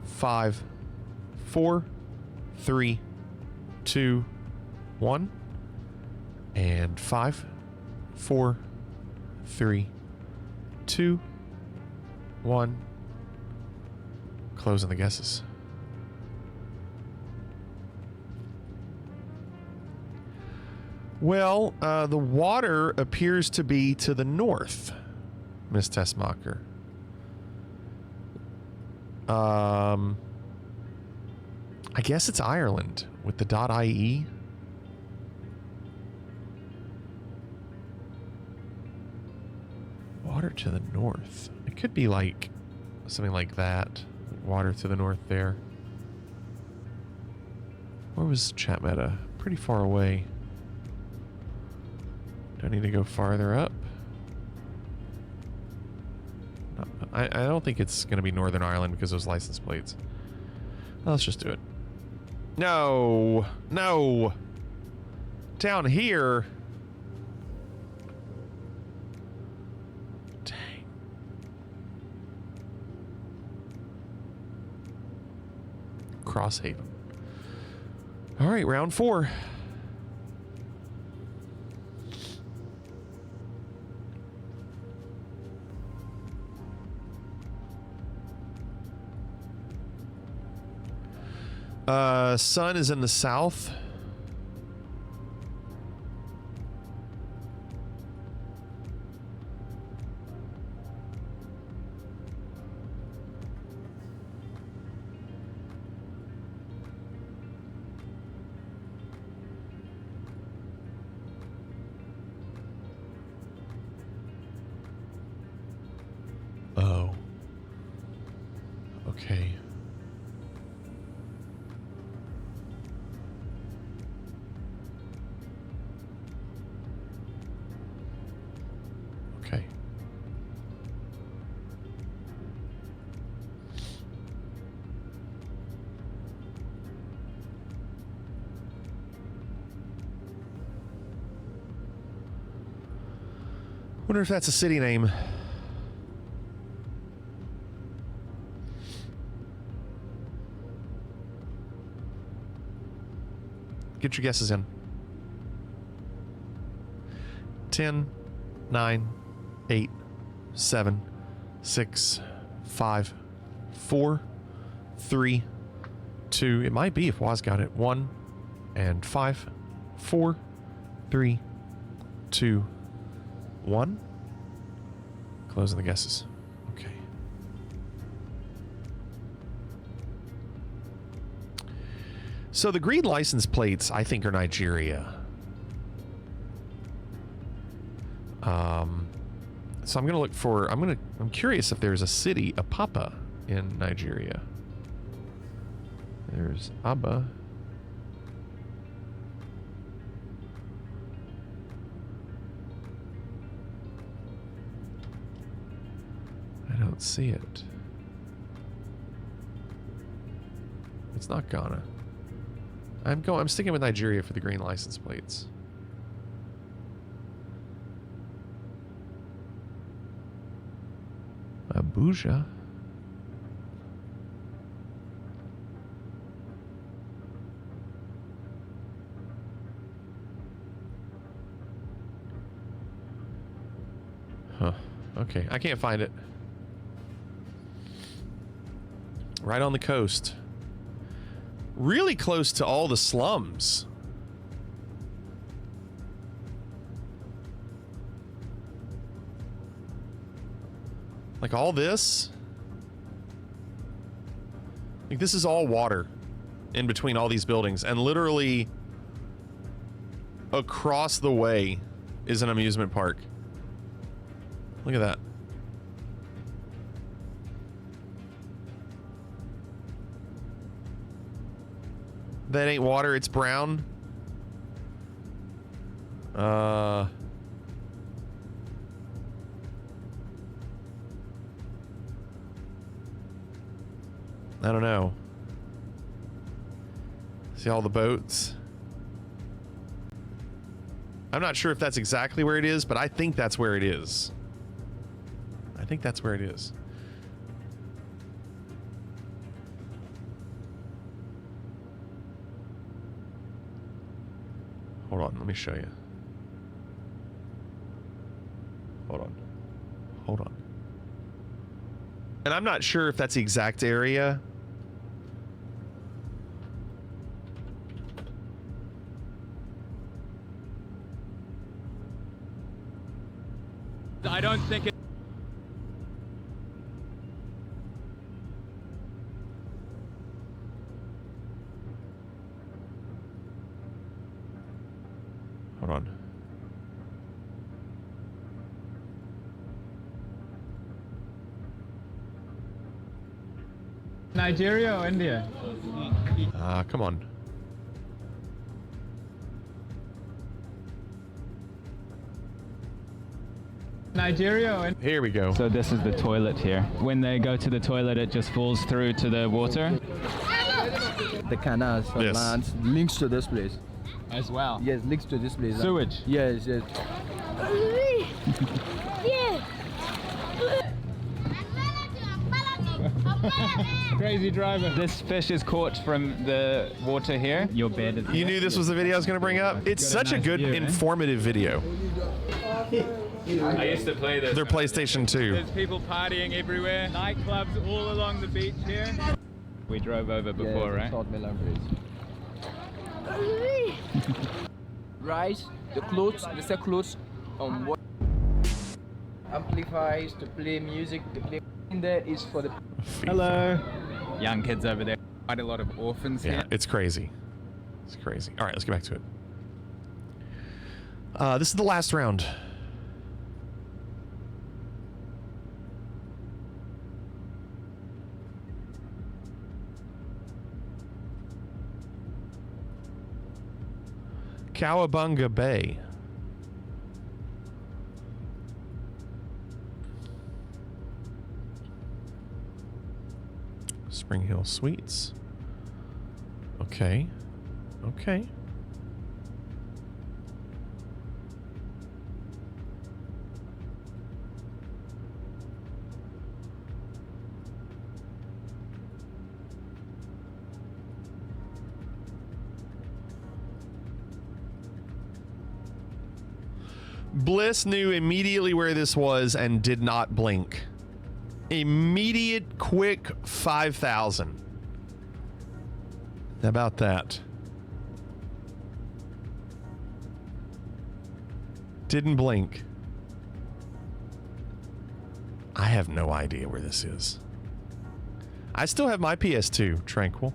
[SPEAKER 3] 5, 4, 3, 2, 1, and 5, 4, 3, 2, 1. Closing the guesses. Well, the water appears to be to the north, Miss Tessmacher. I guess it's Ireland with the .ie. Water to the north. It could be like something like that. Water to the north there. Where was Chat Meta? Pretty far away. Do I need to go farther up? I don't think it's going to be Northern Ireland because of those license plates. Well, let's just do it. No! No! Down here! Dang. Crosshaven. Alright, round 4. Sun is in the south. Oh. Okay. Okay. Wonder if that's a city name. Get your guesses in. 10, 9, 8, 7, 6, 5, 4, 3, 2. It might be if Waz got it. 1 and 5, 4, 3, 2, 1. Closing the guesses. Okay. So the green license plates, I think, are Nigeria. So I'm gonna look for. I'm curious if there's a city, Apapa, in Nigeria. There's Aba. I don't see it. It's not Ghana. I'm sticking with Nigeria for the green license plates. Abuja. Huh. Okay, I can't find it. Right on the coast. Really close to all the slums. Like all this? Like this is all water in between all these buildings, and literally across the way is an amusement park. Look at that. That ain't water, it's brown. I don't know. See all the boats? I'm not sure if that's exactly where it is, but I think that's where it is. I think that's where it is. Hold on, let me show you. Hold on. Hold on. And I'm not sure if that's the exact area.
[SPEAKER 17] I don't think it.
[SPEAKER 3] Hold on.
[SPEAKER 17] Nigeria or India?
[SPEAKER 3] Come on.
[SPEAKER 17] Nigeria or
[SPEAKER 3] Here we go.
[SPEAKER 17] So this is the toilet here. When they go to the toilet, it just falls through to the water.
[SPEAKER 18] The canals on land links to this place.
[SPEAKER 17] As well?
[SPEAKER 18] Yes, links to this place.
[SPEAKER 17] Sewage?
[SPEAKER 18] Yes, yes.
[SPEAKER 17] Crazy driver. This fish is caught from the water here. Your bed is.
[SPEAKER 3] You knew this was the video I was going to bring up? It's such a good, informative video.
[SPEAKER 17] I used to play this.
[SPEAKER 3] Their PlayStation 2.
[SPEAKER 17] There's people partying everywhere. Nightclubs all along the beach here. We drove over before, right?
[SPEAKER 18] Rice, the clothes, the set clothes on what amplifies to play music. The play in there is for the.
[SPEAKER 17] Hello. Young kids over there. Quite a lot of orphans here.
[SPEAKER 3] Yeah, it's crazy. It's crazy. All right, let's get back to it. This is the last round. Cowabunga Bay. Spring Hill Suites. Okay. Okay. Bliss knew immediately where this was and did not blink. Immediate, quick 5,000. How about that? Didn't blink. I have no idea where this is. I still have my PS2, Tranquil.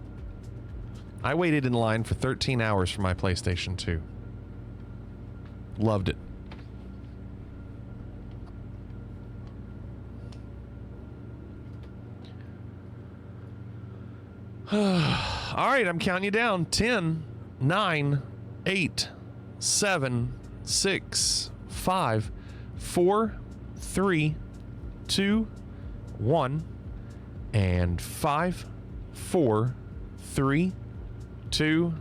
[SPEAKER 3] I waited in line for 13 hours for my PlayStation 2. Loved it. All right, I'm counting you down. 10, 9, 8, 7, 6, 5, 4, 3, 2, 1, and 5, 4, 3, 2,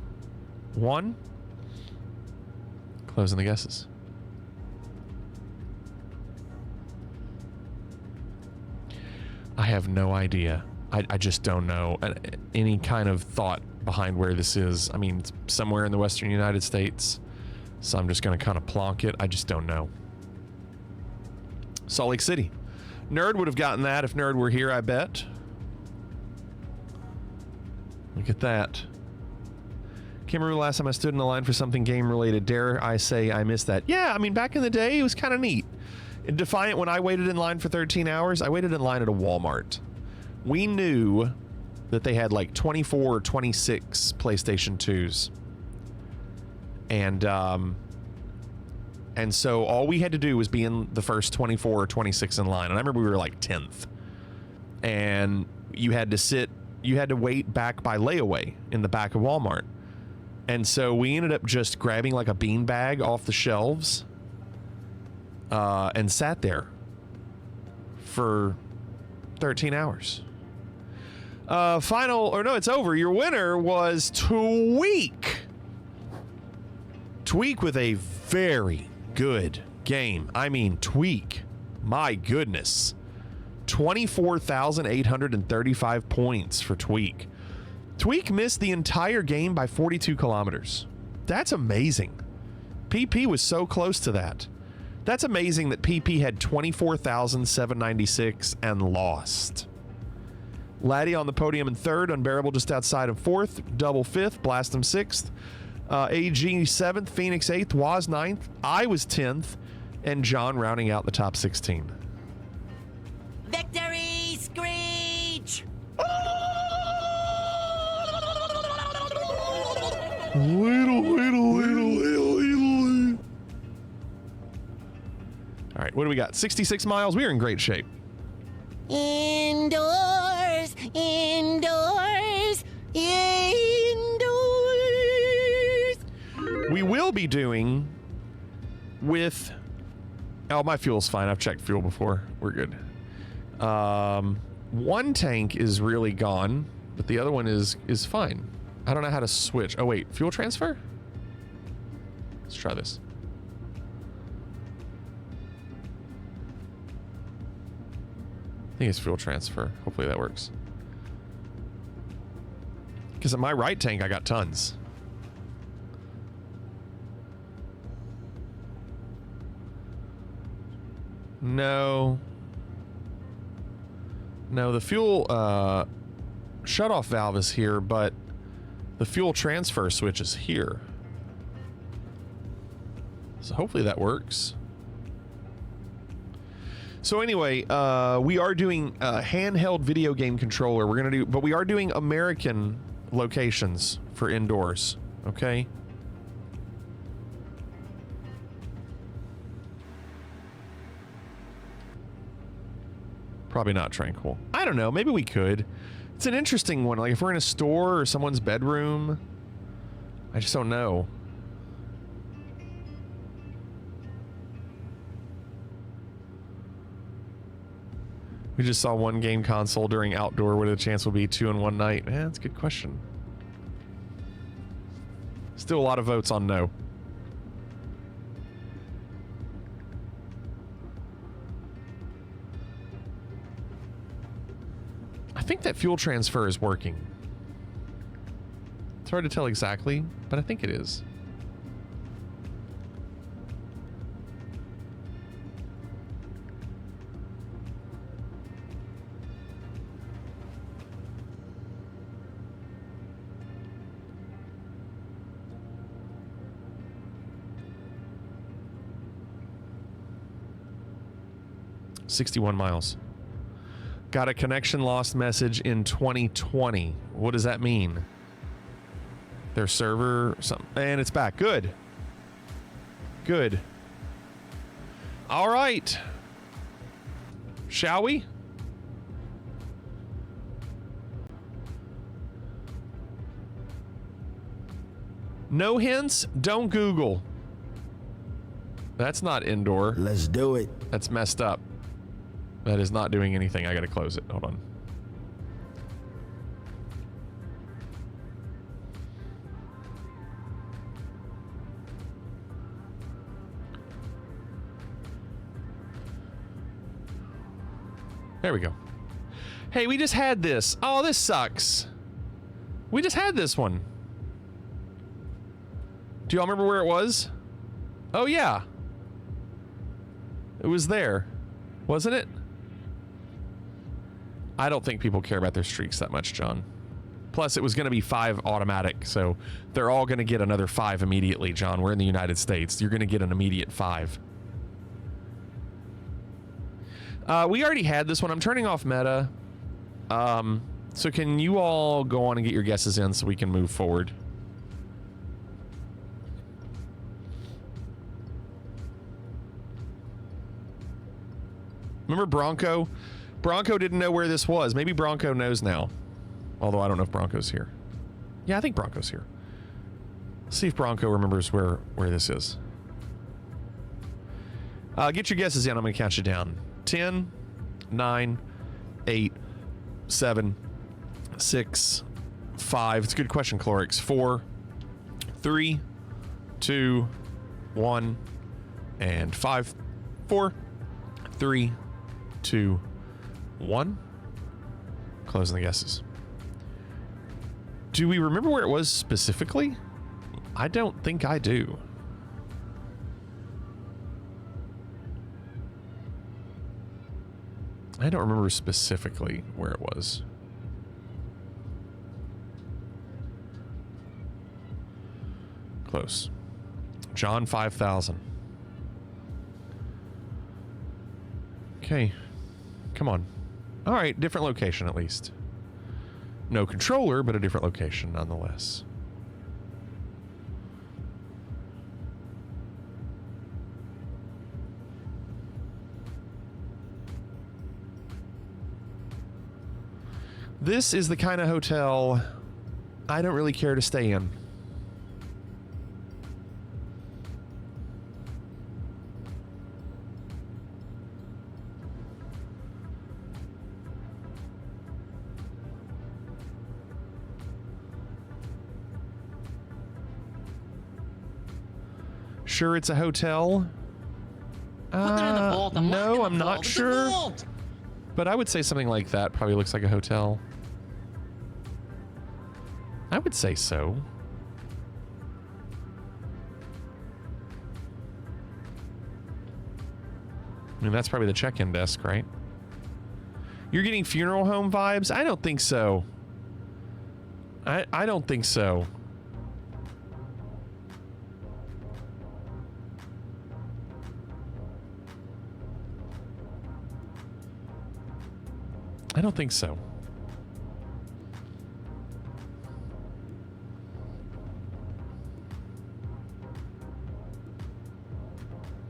[SPEAKER 3] 1. Closing the guesses. I have no idea. I just don't know any kind of thought behind where this is. I mean, it's somewhere in the western United States, so I'm just going to kind of plonk it. I just don't know. Salt Lake City. Nerd would have gotten that if Nerd were here, I bet. Look at that. Can't remember the last time I stood in the line for something game-related. Dare I say I missed that. Yeah, I mean, back in the day, it was kind of neat. In Defiant, when I waited in line for 13 hours, I waited in line at a Walmart. We knew that they had like 24 or 26 PlayStation 2s. And so all we had to do was be in the first 24 or 26 in line. And I remember we were like 10th. And you had to wait back by layaway in the back of Walmart. And so we ended up just grabbing like a bean bag off the shelves and sat there for 13 hours. It's over. Your winner was Tweak. Tweak with a very good game. I mean, Tweak. My goodness. 24,835 points for Tweak. Tweak missed the entire game by 42 kilometers. That's amazing. PP was so close to that. That's amazing that PP had 24,796 and lost. Laddie on the podium in third, Unbearable just outside of fourth, Double fifth, Blastum sixth, AG seventh, Phoenix eighth, Waz ninth, I was 10th, and John rounding out the top 16.
[SPEAKER 4] Victory screech!
[SPEAKER 3] All right, what do we got? 66 miles. We are in great shape.
[SPEAKER 4] Indoors, indoors, indoors.
[SPEAKER 3] We will be doing with... Oh, my fuel's fine. I've checked fuel before. We're good. One tank is really gone, but the other one is fine. I don't know how to switch. Oh, wait. Fuel transfer? Let's try this. I think it's fuel transfer. Hopefully that works. Because at my right tank, I got tons. No. No, the fuel shutoff valve is here, but the fuel transfer switch is here. So hopefully that works. So anyway, we are doing a handheld video game controller. But we are doing American locations for indoors. Okay. Probably not Tranquil. I don't know. Maybe we could. It's an interesting one. Like if we're in a store or someone's bedroom. I just don't know. We just saw one game console during outdoor. What the chance will be 2 in one night? Yeah, that's a good question. Still a lot of votes on no. I think that fuel transfer is working. It's hard to tell exactly, but I think it is. 61 miles. Got a connection lost message in 2020. What does that mean? Their server, something, and it's back. Good. Good. All right. Shall we? No hints, don't Google. That's not indoor.
[SPEAKER 19] Let's do it.
[SPEAKER 3] That's messed up. That is not doing anything. I gotta close it. Hold on. There we go. Hey, we just had this. Oh, this sucks. We just had this one. Do y'all remember where it was? Oh, yeah. It was there. Wasn't it? I don't think people care about their streaks that much, John. Plus, it was going to be 5 automatic, so they're all going to get another 5 immediately, John. We're in the United States. You're going to get an immediate 5. We already had this one. I'm turning off meta. So can you all go on and get your guesses in so we can move forward? Remember Bronco? Bronco didn't know where this was. Maybe Bronco knows now. Although I don't know if Bronco's here. Yeah, I think Bronco's here. Let's see if Bronco remembers where this is. Get your guesses in. I'm going to count you down. 10, 9, 8, 7, 6, 5. It's a good question, Clorix. 4, 3, 2, 1, and 5. 4, 3, 2, 1. Closing the guesses. Do we remember where it was specifically? I don't think I do. I don't remember specifically where it was. Close. John 5000. Okay. Come on. All right, different location at least. No controller, but a different location nonetheless. This is the kind of hotel I don't really care to stay in. Sure it's a hotel?
[SPEAKER 4] Put them in the vault.
[SPEAKER 3] No, I'm not sure. But I would say something like that probably looks like a hotel. I would say so. I mean, that's probably the check-in desk, right? You're getting funeral home vibes? I don't think so. I don't think so. I don't think so.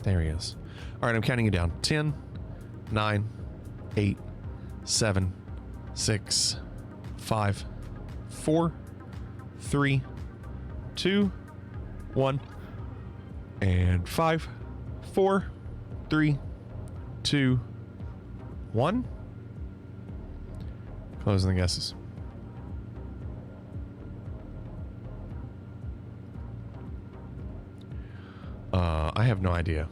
[SPEAKER 3] There he is. All right, I'm counting you down. 10, 9, 8, 7, 6, 5, 4, 3, 2, 1, and 5, 4, 3, 2, 1. Closing the guesses. I have no idea.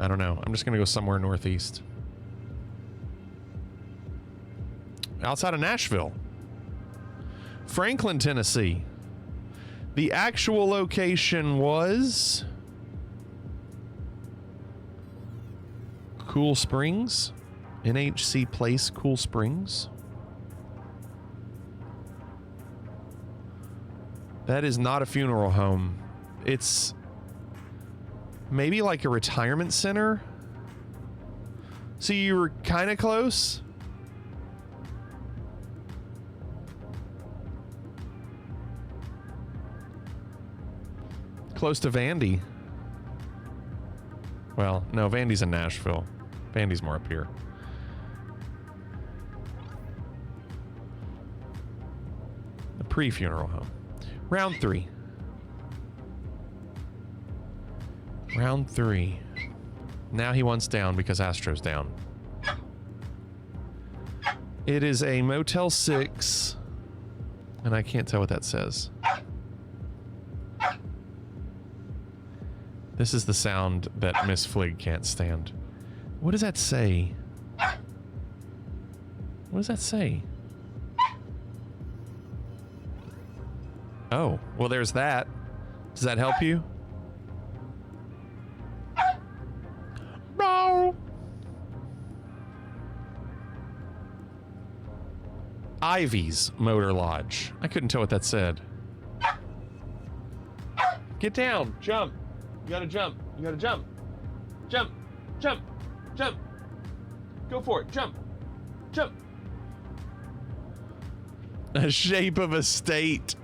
[SPEAKER 3] I don't know. I'm just gonna go somewhere northeast. Outside of Nashville. Franklin, Tennessee. The actual location was Cool Springs. NHC Place, Cool Springs. That is not a funeral home. It's maybe like a retirement center. So you were kind of close. Close to Vandy. Well, no, Vandy's in Nashville. Vandy's more up here. The pre-funeral home. Round 3. Round 3. Now he wants down because Astro's down. It is a Motel 6. And I can't tell what that says. This is the sound that Miss Flig can't stand. What does that say? What does that say? Oh, well, there's that. Does that help you? No. Ivy's Motor Lodge. I couldn't tell what that said. Get down. Jump. You gotta jump. You gotta jump. Jump. Jump. Jump. Go for it. Jump. Jump. A shape of a state.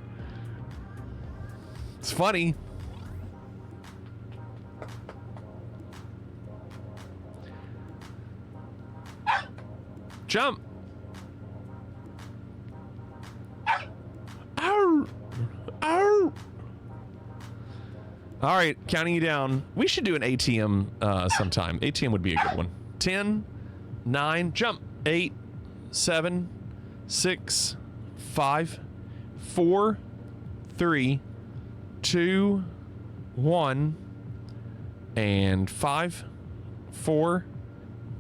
[SPEAKER 3] It's funny. Jump. Ow. Ow. All right, counting you down. We should do an ATM sometime. ATM would be a good one. 10, 9, jump. 8, 7, 6, 5, 4, 3, 2, 1, and 5, 4,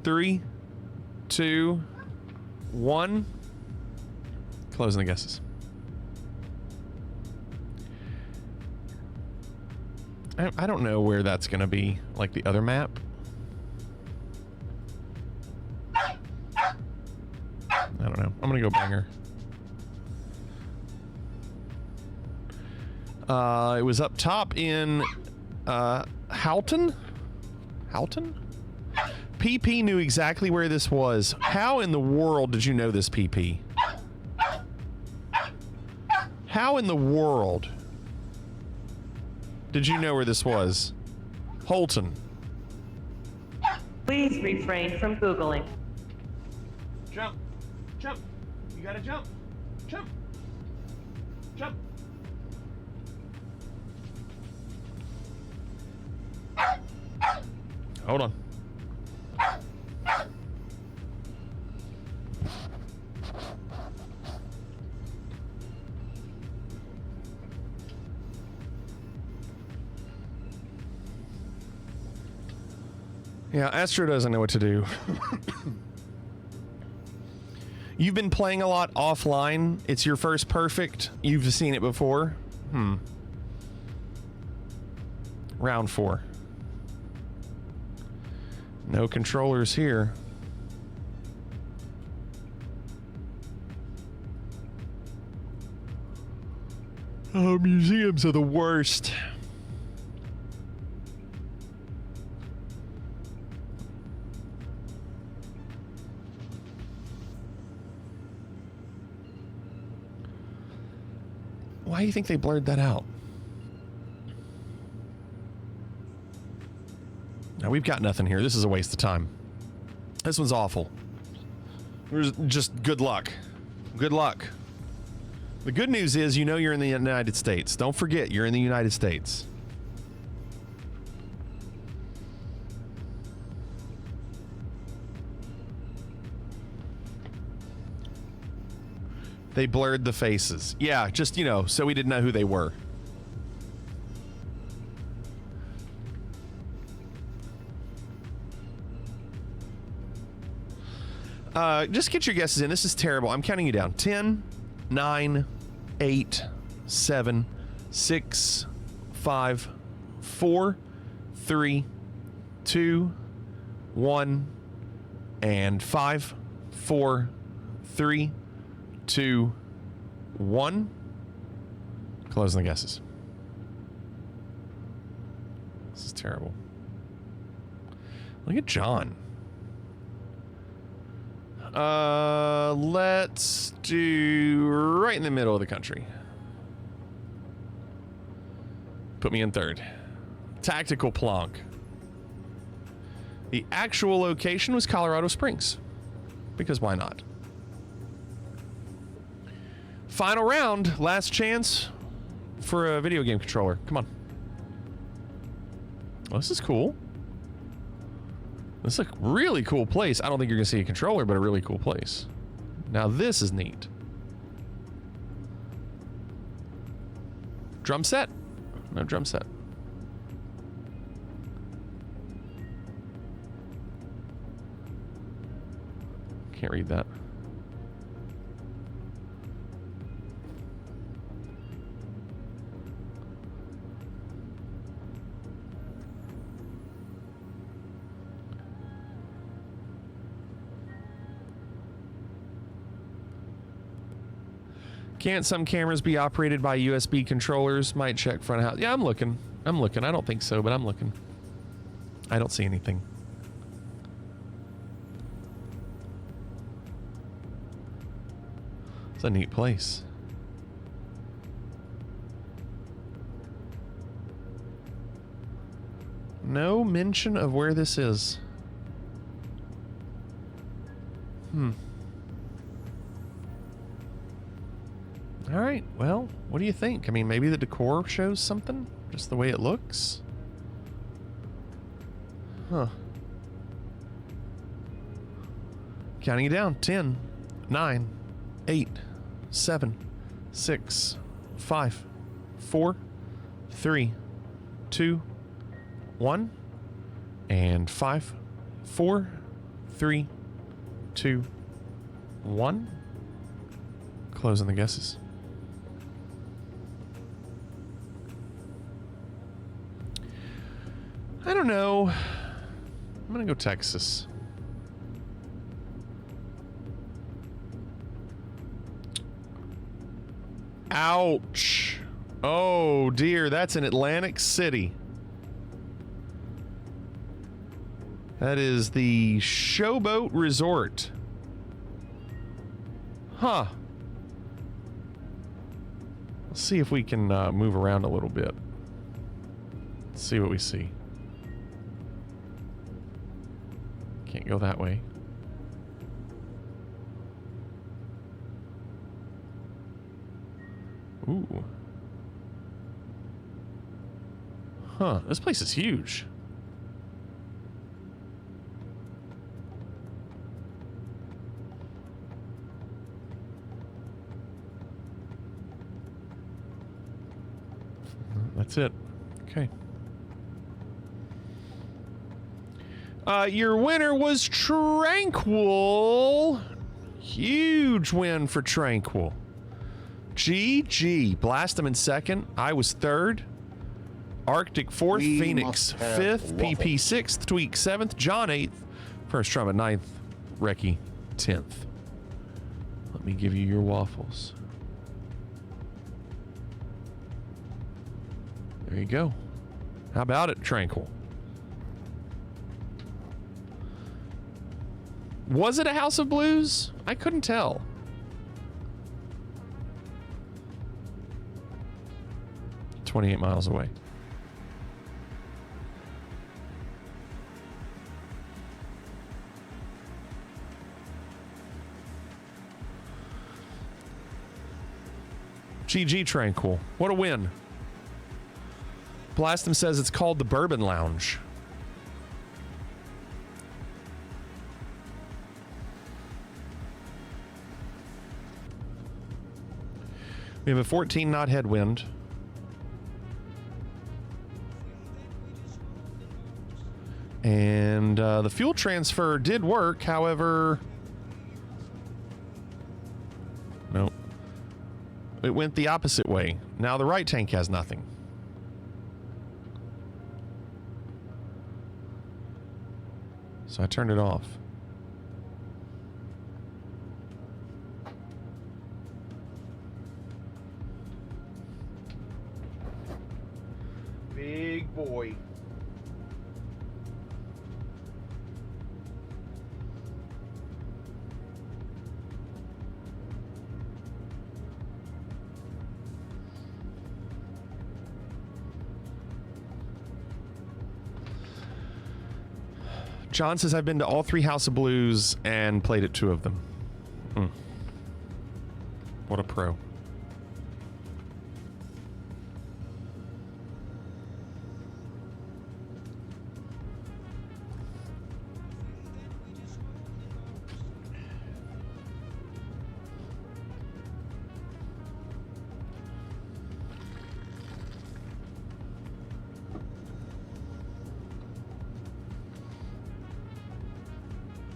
[SPEAKER 3] 3, 2, 1. Closing the guesses. I don't know where that's going to be, like the other map. I don't know. I'm going to go banger. It was up top in Houghton? Houghton? PP knew exactly where this was. How in the world did you know this, PP? How in the world did you know where this was? Holton.
[SPEAKER 19] Please refrain from Googling.
[SPEAKER 3] Jump. Jump. You gotta jump. Jump. Jump. Hold on. Yeah, Astro doesn't know what to do. You've been playing a lot offline. It's your first perfect. You've seen it before. Round 4. No controllers here. Oh, museums are the worst. Why do you think they blurred that out? Now, we've got nothing here. This is a waste of time. This one's awful. Just good luck. Good luck. The good news is you know you're in the United States. Don't forget, you're in the United States. They blurred the faces. Yeah, just, you know, so we didn't know who they were. Just get your guesses in. This is terrible. I'm counting you down. 10, 9, 8, 7, 6, 5, 4, 3, 2, 1, and 5, 4, 3, 2, 1. Closing the guesses. This is terrible. Look at John. Let's do right in the middle of the country. Put me in third. Tactical plonk. The actual location was Colorado Springs. Because why not? Final round. Last chance for a video game controller. Come on. Oh, this is cool. This is a really cool place. I don't think you're going to see a controller, but a really cool place. Now this is neat. Drum set? No drum set. Can't read that. Can't some cameras be operated by USB controllers? Might check front of house. Yeah, I'm looking. I don't think so, but I'm looking. I don't see anything. It's a neat place. No mention of where this is. All right, well, what do you think? I mean, maybe the decor shows something? Just the way it looks? Huh. Counting it down. 10, 9, 8, 7, 6, 5, 4, 3, 2, 1. And 5, 4, 3, 2, 1. Closing the guesses. I don't know. I'm gonna go Texas. Ouch. Oh dear, that's in Atlantic City. That is the Showboat Resort. Huh. Let's see if we can move around a little bit. Let's see what we see. Can't go that way. Ooh. Huh, this place is huge. That's it. Okay. Your winner was Tranquil. Huge win for Tranquil. GG. Blast him in second. I was third. Arctic fourth. Phoenix fifth. PP sixth. Tweak seventh. John eighth. First Trumpet ninth. Reki 10th. Let me give you your waffles. There you go. How about it, Tranquil? Was it a House of Blues? I couldn't tell. "28 miles away." GG Tranquil. What a win. Blastem says it's called the Bourbon Lounge. We have a 14 knot headwind. And the fuel transfer did work, however... Nope. It went the opposite way. Now the right tank has nothing. So I turned it off. Big boy. John says, I've been to all 3 House of Blues and played at 2 of them. What a pro.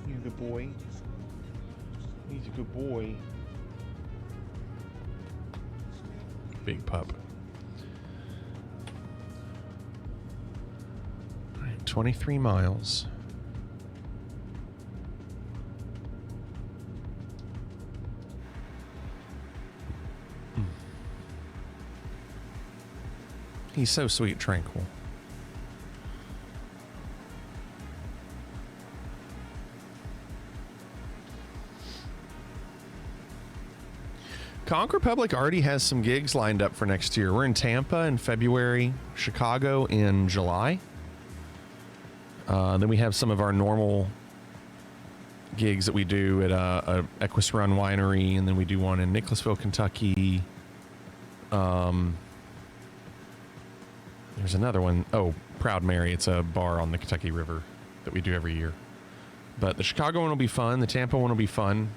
[SPEAKER 20] He's a good boy. He's a good boy.
[SPEAKER 3] Big pup. All right, 23 miles. He's so sweet, tranquil. Conch Republic already has some gigs lined up for next year. We're in Tampa in February, Chicago in July. Then we have some of our normal gigs that we do at Equus Run Winery, and then we do one in Nicholasville, Kentucky. There's another one. Oh, Proud Mary. It's a bar on the Kentucky River that we do every year. But the Chicago one will be fun. The Tampa one will be fun.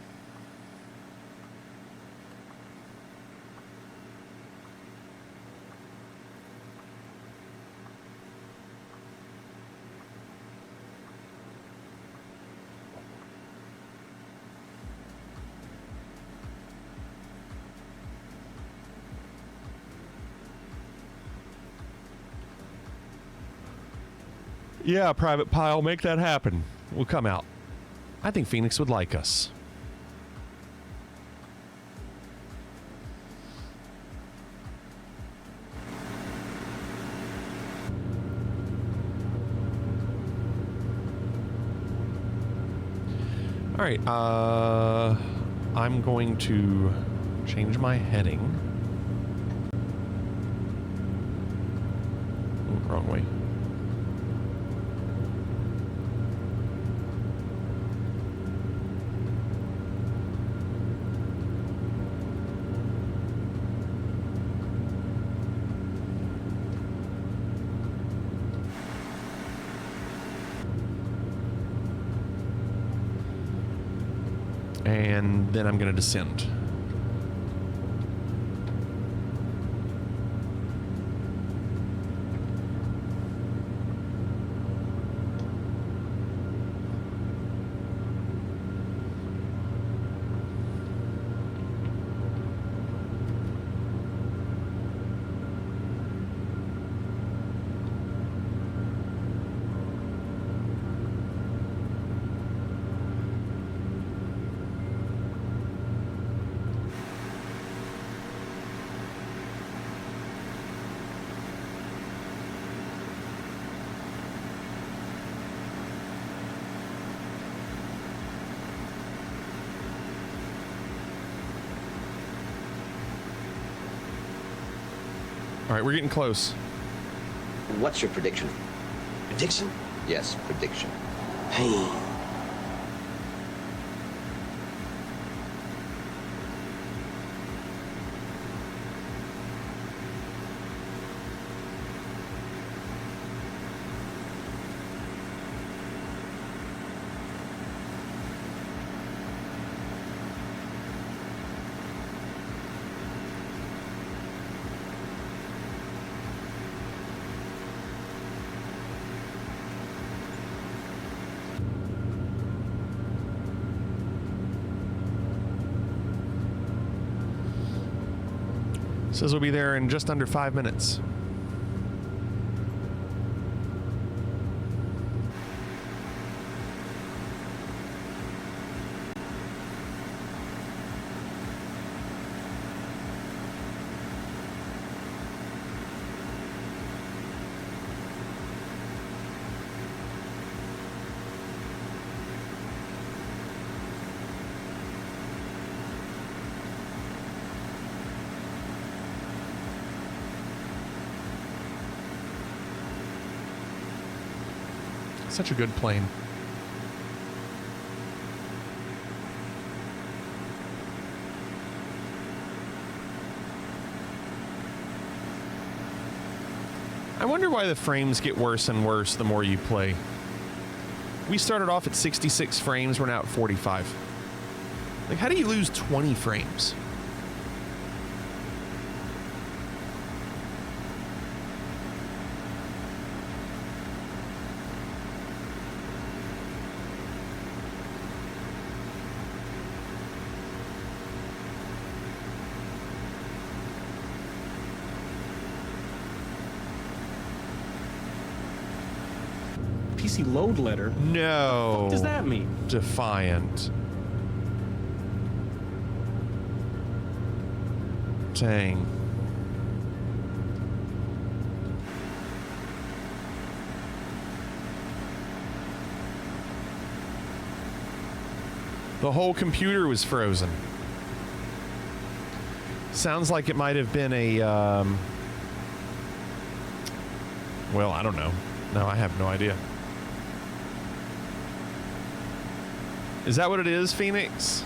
[SPEAKER 3] Yeah, Private Pile, make that happen. We'll come out. I think Phoenix would like us. All right, I'm going to change my heading. Ooh, wrong way. And then I'm going to descend. All right, we're getting close.
[SPEAKER 9] What's your prediction?
[SPEAKER 14] Prediction?
[SPEAKER 9] Yes, prediction.
[SPEAKER 14] Pain.
[SPEAKER 3] Says we'll be there in just under 5 minutes. Such a good plane. wonder why the frames get worse and worse the more you play. We started off at 66 frames, we're now at 45. Like, how do you lose 20 frames?
[SPEAKER 21] PC load letter?
[SPEAKER 3] No.
[SPEAKER 21] What does that mean?
[SPEAKER 3] Defiant. Dang. The whole computer was frozen. Sounds like it might have been a, well, I don't know. No, I have no idea. Is that what it is, Phoenix?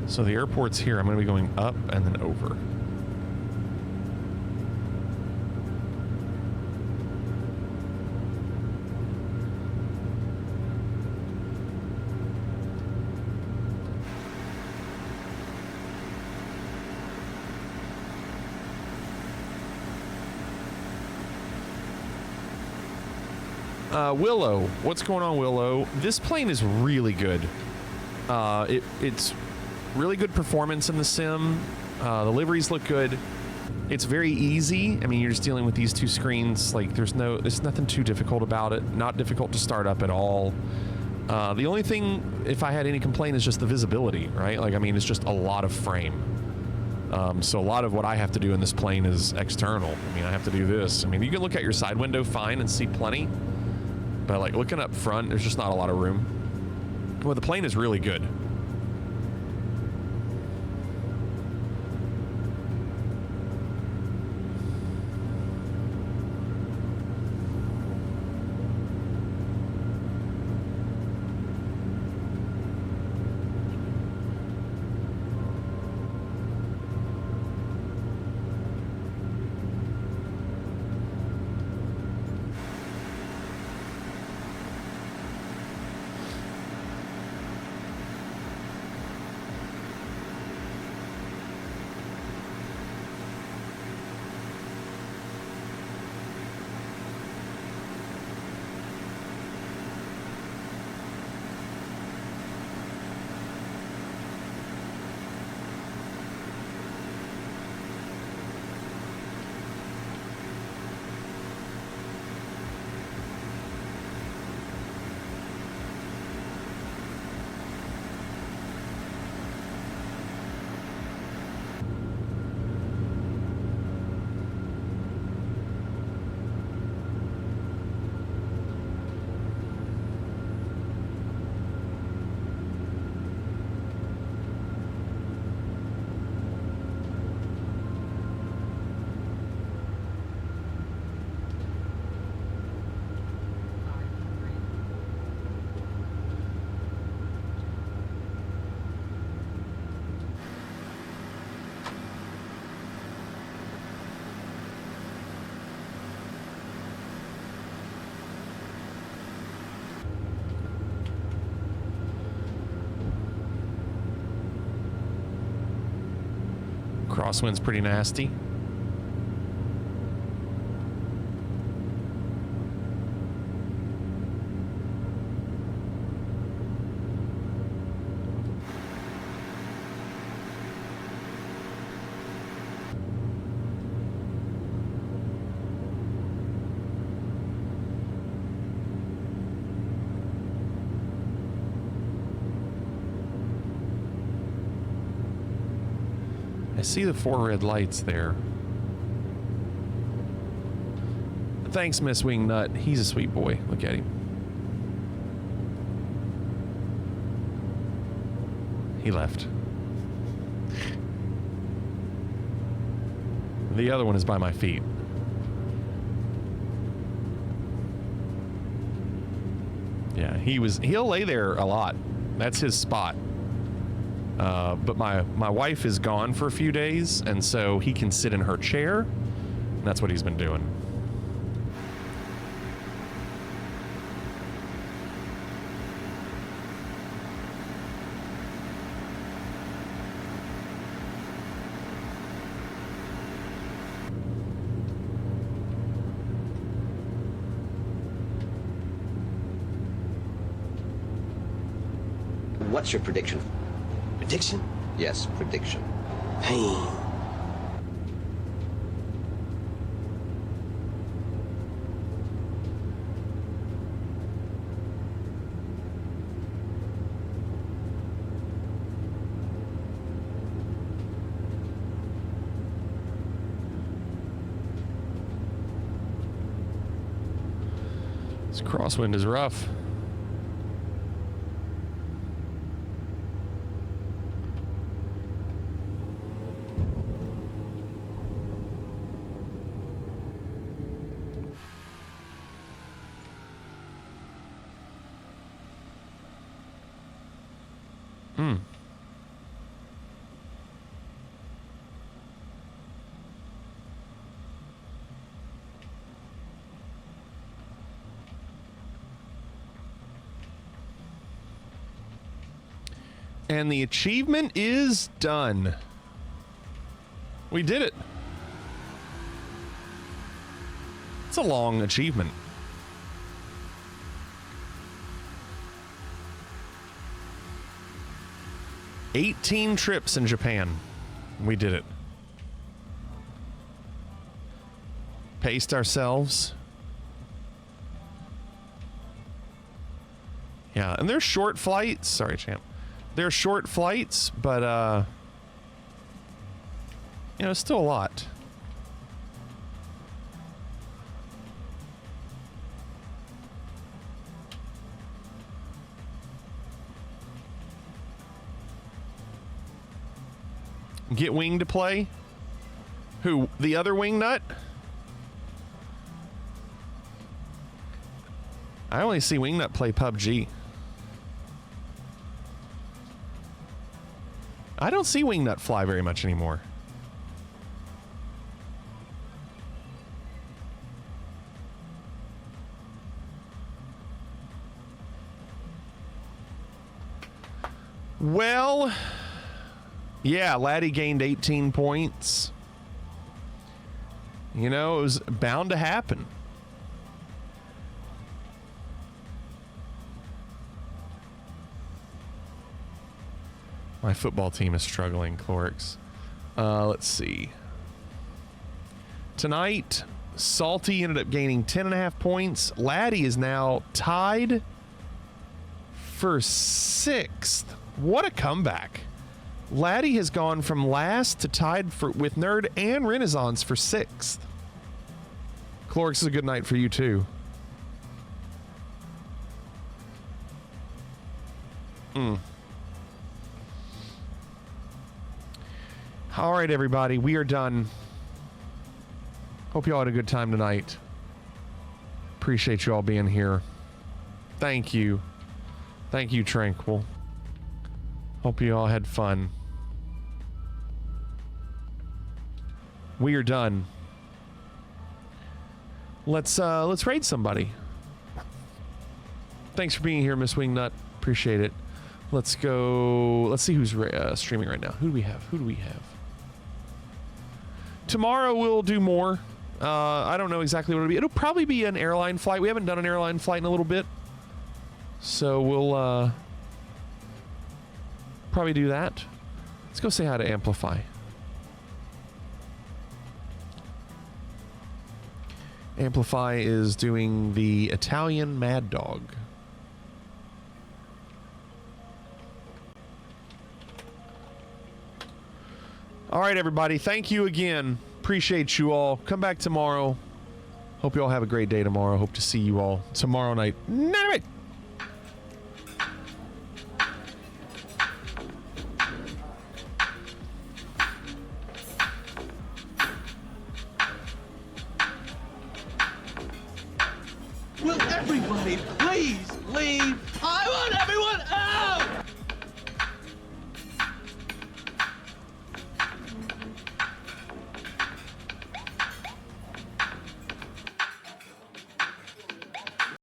[SPEAKER 3] So the airport's here. I'm going to be going up and then over. Willow. What's going on, Willow? This plane is really good. It's really good performance in the sim. The liveries look good. It's very easy. I mean, you're just dealing with these two screens. Like, there's nothing too difficult about it. Not difficult to start up at all. The only thing, if I had any complaint, is just the visibility, right? Like, I mean, it's just a lot of frame. So a lot of what I have to do in this plane is external. I mean, I have to do this. I mean, you can look at your side window fine and see plenty. But, like, looking up front, there's just not a lot of room. Well, the plane is really good. Crosswind's pretty nasty. I see the 4 red lights there. Thanks, Miss Wingnut. He's a sweet boy. Look at him. He left. The other one is by my feet. Yeah, he'll lay there a lot. That's his spot. But my wife is gone for a few days, and so he can sit in her chair. And that's what he's been doing.
[SPEAKER 9] What's your prediction?
[SPEAKER 2] Prediction?
[SPEAKER 9] Yes, prediction.
[SPEAKER 2] Pain.
[SPEAKER 3] This crosswind is rough. And the achievement is done. We did it. It's a long achievement. "18 trips in Japan." We did it. Paced ourselves. Yeah, and they're short flights. Sorry, champ. They're short flights, but you know, it's still a lot. Get Wing to play? Who? The other Wingnut? I only see Wingnut play PUBG. I don't see Wingnut fly very much anymore. Well, yeah, Laddie gained 18 points. You know, it was bound to happen. My football team is struggling, Clorix. Let's see. Tonight, Salty ended up gaining 10.5 points. Laddie is now tied for 6th. What a comeback. Laddie has gone from last to tied with Nerd and Renaissance for 6th. Clorix, is a good night for you, too. All right, everybody, we are done. Hope you all had a good time tonight. Appreciate you all being here. Thank you. Thank you, Tranquil. Hope you all had fun. We are done. Let's raid somebody. Thanks for being here, Miss Wingnut. Appreciate it. Let's go. Let's see who's streaming right now. Who do we have? Who do we have? Tomorrow we'll do more. I don't know exactly what it'll be. It'll probably be an airline flight. We haven't done an airline flight in a little bit. So we'll probably do that. Let's go say hi to Amplify. Amplify is doing the Italian Mad Dog. All right, everybody. Thank you again. Appreciate you all. Come back tomorrow. Hope you all have a great day tomorrow. Hope to see you all tomorrow night. Night.
[SPEAKER 6] me. Please leave